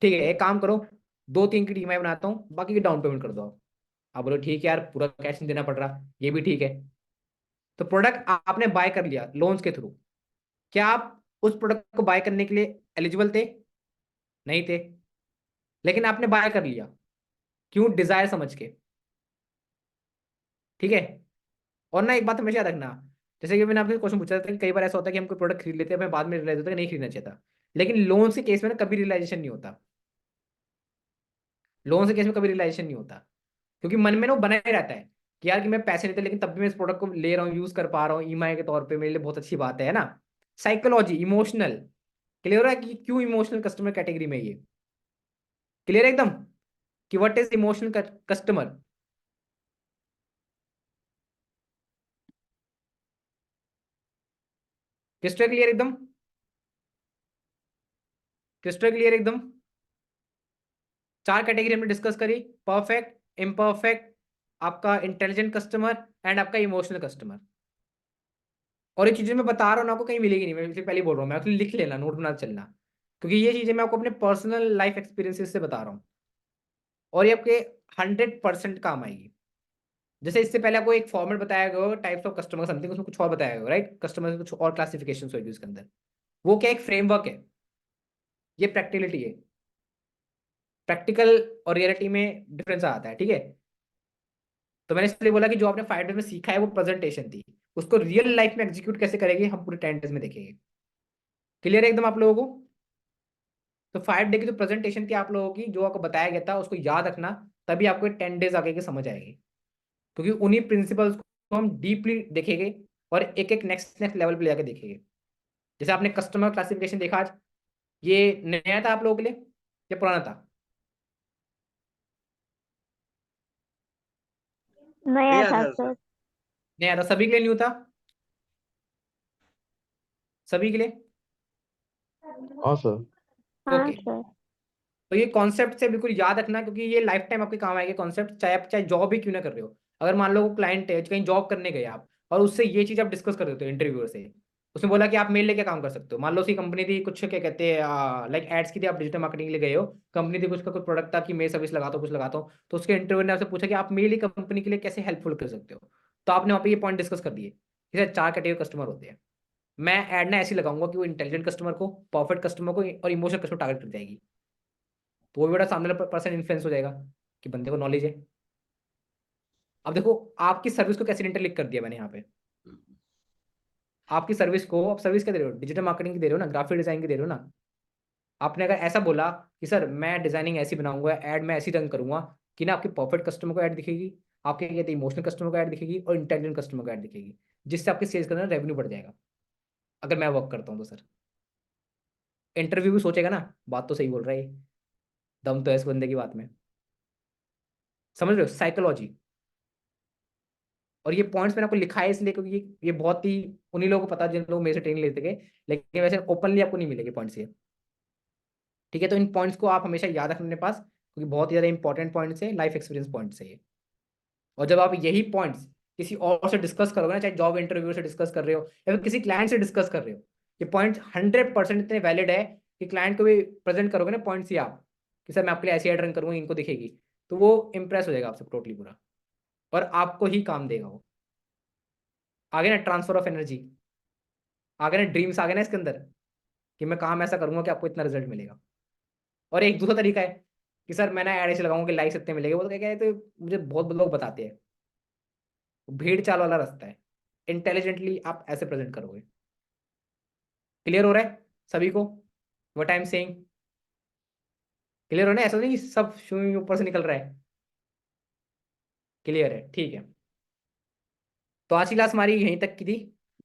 ठीक है, एक काम करो, 2-3 की ईएमआई बनाता हूँ, बाकी की डाउन पेमेंट कर दो आप बोलो ठीक है यार पूरा कैश नहीं देना पड़ रहा, ये भी ठीक है। तो प्रोडक्ट आपने बाय कर लिया लोन्स के थ्रू, क्या आप उस प्रोडक्ट को बाय करने के लिए एलिजिबल थे? नहीं थे, लेकिन आपने बाय कर लिया। क्यों? डिजायर समझ के। ठीक है। और ना एक बात हमेशा याद रखना, जैसे कि मैंने आपसे क्वेश्चन पूछा था कि कई बार ऐसा होता है कि हम कोई प्रोडक्ट खरीद लेते हैं, हमें बाद में रियलाइज होता है कि नहीं खरीदना चाहिए था, लेकिन लोन के केस में ना कभी रियलाइजेशन नहीं होता। लोन के केस में कभी रियलाइजेशन नहीं होता, क्योंकि मन में ना वो बना ही रहता है कि यार कि मैं पैसे नहीं थे लेकिन तब भी मैं इस प्रोडक्ट को ले रहा हूँ, यूज कर पा रहा हूँ ईएमआई के तौर पे, मेरे लिए बहुत अच्छी बात है ना। Psychology, emotional. क्लियर है कि क्यों इमोशनल कस्टमर कैटेगरी में ये? क्लियर है एकदम कि what is emotional customer? Crystal clear एकदम? क्रिस्टल क्लियर एकदम? चार कैटेगरी हमने डिस्कस करी, परफेक्ट, इम्परफेक्ट, आपका इंटेलिजेंट कस्टमर एंड आपका इमोशनल कस्टमर। और ये चीजें मैं बता रहा हूँ ना, आपको कहीं मिलेगी नहीं, मैं इसलिए पहले ही बोल रहा हूँ, मैं एक्चुअली लिख लेना, नोट बना चलना, क्योंकि ये चीजें मैं आपको अपने पर्सनल लाइफ एक्सपीरियंसेस से बता रहा हूँ और ये आपके 100% काम आएगी। जैसे इससे पहले आपको एक फॉर्मेट बताया गया टाइप्स ऑफ कस्टमर समथिंग, उसमें कुछ और बताया गया, राइट? कस्टमर कुछ और क्लासिफिकेशन होगी उसके अंदर। वो क्या, एक फ्रेमवर्क है, ये प्रैक्टिकलिटी है। प्रैक्टिकल और रियलिटी में डिफरेंस आता है, ठीक है। तो मैंने इसलिए बोला कि जो आपने 5 डेज में सीखा है वो प्रेजेंटेशन थी, उसको रियल लाइफ में एग्जीक्यूट कैसे करेंगे हम पूरे 10 डेज में देखेंगे। क्लियर है एकदम आप लोगों को? तो 5 डे की जो प्रेजेंटेशन थी आप लोगों की, जो आपको बताया गया था, उसको याद रखना, तभी आपको 10 डेज आगे की समझ आएगी, क्योंकि उन्हीं प्रिंसिपल्स को हम डीपली देखेंगे और एक एक नेक्स्ट नेक्स्ट लेवल पे ले जाके देखेंगे। जैसे आपने कस्टमर क्लासिफिकेशन देखा आज, ये नया था आप लोगों के लिए या पुराना था? नया नया था था सर। सर। नया था, सभी के लिए न्यू था? सभी के लिए? हाँ सर। हाँ ओके। सर। तो ये कॉन्सेप्ट से बिल्कुल याद रखना, क्योंकि ये लाइफ टाइम आपके काम आएंगे कॉन्सेप्ट, चाहे आप चाहे जॉब भी क्यों ना कर रहे हो। अगर मान लो क्लाइंट है, कहीं जॉब करने गए आप, और उससे ये चीज आप डिस्कस कर देते हो इंटरव्यूअर से, उसने बोला कि आप मेरे लिए क्या काम कर सकते हो, मान लो उसकी कंपनी थी कुछ, क्या कहते हैं, लाइक एड्स की थी, आप डिजिटल मार्केटिंग के लिए गए हो, कंपनी थी कुछ का कुछ प्रोडक्ट था कि मैं सर्विस लगाता हूँ कुछ लगाता हूँ, तो उसके इंटरव्यू ने आपसे पूछा कि आप मेरे लिए कंपनी के लिए कैसे हेल्पफुल कर सकते हो, तो आपने वहाँ पे ये पॉइंट डिस्कस कर दिए। ठीक है, 4 कैटेगरी कस्टमर होते हैं। मैं एड ना ऐसी लगाऊंगा कि वो इंटेलिजेंट कस्टमर को, परफेक्ट कस्टमर को और इमोशनल कस्टमर टारगेट कर जाएगी, तो वो भी बड़ा सामने वाला पर्सन इन्फ्लुएंस हो जाएगा कि बंदे को नॉलेज है। अब देखो, आपकी सर्विस को कैसे इंटरलिंक कर दिया मैंने यहाँ पे। आपकी सर्विस को, आप सर्विस क्या दे रहे हो? डिजिटल मार्केटिंग की दे रहे हो ना, ग्राफिक डिजाइन की दे रहे हो ना। आपने अगर ऐसा बोला कि सर मैं डिजाइनिंग ऐसी बनाऊंगा, ऐड मैं ऐसी रन करूंगा कि ना आपके परफेक्ट कस्टमर को ऐड दिखेगी, आपके कहते इमोशनल कस्टमर को ऐड दिखेगी और इंटेलिजेंट कस्टमर को ऐड दिखेगी, जिससे आपके सेल्स करना रेवेन्यू बढ़ जाएगा। अगर मैं वर्क करता हूँ तो सर, इंटरव्यू भी सोचेगा ना, बात तो सही बोल रहा है ये, दम तो है इस बंदे की बात में। समझ रहे हो साइकोलॉजी? और ये पॉइंट्स मैंने आपको लिखा है इसलिए क्योंकि ये बहुत ही उन्हीं लोगों को पता है जिन लोग मेरे से ट्रेनिंग लेते गए, लेकिन वैसे ओपनली आपको नहीं मिलेंगे पॉइंट्स ये। ठीक है, तो इन पॉइंट्स को आप हमेशा याद रखने अपने पास, क्योंकि बहुत ही ज़्यादा इंपॉर्टेंट पॉइंट्स है, लाइफ एक्सपीरियंस पॉइंट्स है ये। और जब आप यही पॉइंट्स किसी और से डिस्कस करोगे ना, चाहे जॉब इंटरव्यू से डिस्कस कर रहे हो या फिर किसी क्लाइंट से डिस्कस कर रहे हो, ये पॉइंट्स 100% इतने वैलिड है कि क्लाइंट को भी प्रेजेंट करोगे ना पॉइंट्स ही आप, कि सर मैं आपके लिए ऐसी एड रन करूंगा, इनको दिखेगी, तो वो इंप्रेस हो जाएगा आपसे टोटली पूरा, और आपको ही काम देगा वो। आगे ना ट्रांसफर ऑफ एनर्जी, आगे ना ड्रीम्स, आगे ना इसके अंदर कि मैं काम ऐसा करूंगा कि आपको इतना रिजल्ट मिलेगा। और एक दूसरा तरीका है कि सर मैं ना एड ऐसे लगाऊंगा कि लाइक्स इतने मिलेंगे, वो तो क्या है, तो मुझे बहुत लोग बताते हैं, भीड़ चाल वाला रास्ता है। इंटेलिजेंटली आप ऐसे प्रेजेंट करोगे। क्लियर हो रहा है सभी को what I am saying? Clear हो ना, ऐसा नहीं कि सब शून्य ऊपर से निकल रहा है। क्लियर है, ठीक है। तो आज की क्लास हमारी यहीं तक की थी,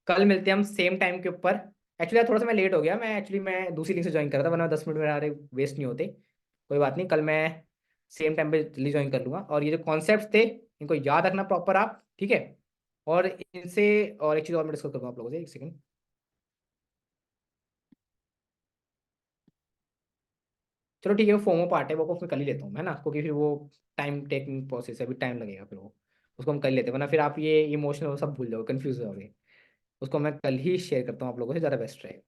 कल मिलते हैं हम सेम टाइम के ऊपर। एक्चुअली थोड़ा सा मैं लेट हो गया, मैं दूसरी लिंक से ज्वाइन कर रहा था, वरना 10 मिनट मेरे वेस्ट नहीं होते। कोई बात नहीं, कल मैं सेम टाइम पे जल्दी ज्वाइन कर लूंगा, और ये जो कॉन्सेप्ट थे इनको याद रखना प्रॉपर आप, ठीक है। और इनसे, और एक चीज़ और मैं डिस्कस करूँगा आप लोगों से, एक सेकंड। चलो ठीक है, वो फोमो पार्ट है, वो को फिर कर ही लेता हूँ मैं ना, क्योंकि फिर वो टाइम टेकिंग प्रोसेस है, अभी टाइम लगेगा फिर वो, उसको हम कर लेते हैं, वरना फिर आप ये इमोशनल सब भूल जाओगे, कंफ्यूज हो जाओगे। उसको मैं कल ही शेयर करता हूँ आप लोगों से, ज़्यादा बेस्ट रहेगा।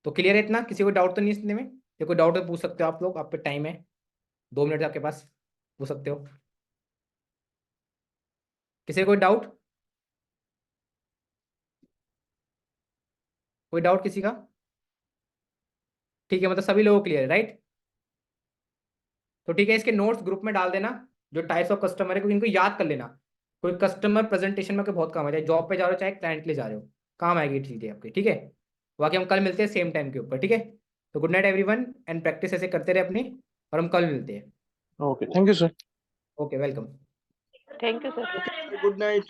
तो क्लियर है इतना? किसी को डाउट तो नहीं इसने में? या कोई डाउट तो पूछ सकते हो आप लोग, आप पे टाइम है, 2 मिनट आपके पास, पूछ सकते हो। किसी को कोई डाउट? कोई डाउट किसी का? ठीक है, मतलब सभी लोगों क्लियर है, राइट? तो ठीक है, इसके नोट्स ग्रुप में डाल देना, जो टाइप्स ऑफ कस्टमर है, क्योंकि इनको याद कर लेना। कोई कस्टमर प्रेजेंटेशन में आपके बहुत काम आ जाए, जॉब पे जा रहे हो चाहे क्लाइंट के लिए जा रहे हो, काम आएगी ये चीज़ें आपके, ठीक है। बाकी हम कल मिलते हैं सेम टाइम के ऊपर, ठीक है। तो good night everyone, and practice ऐसे करते रहे अपनी, और हम कल मिलते हैं। Okay, thank you sir. Okay, welcome. Thank you sir. Okay, good night.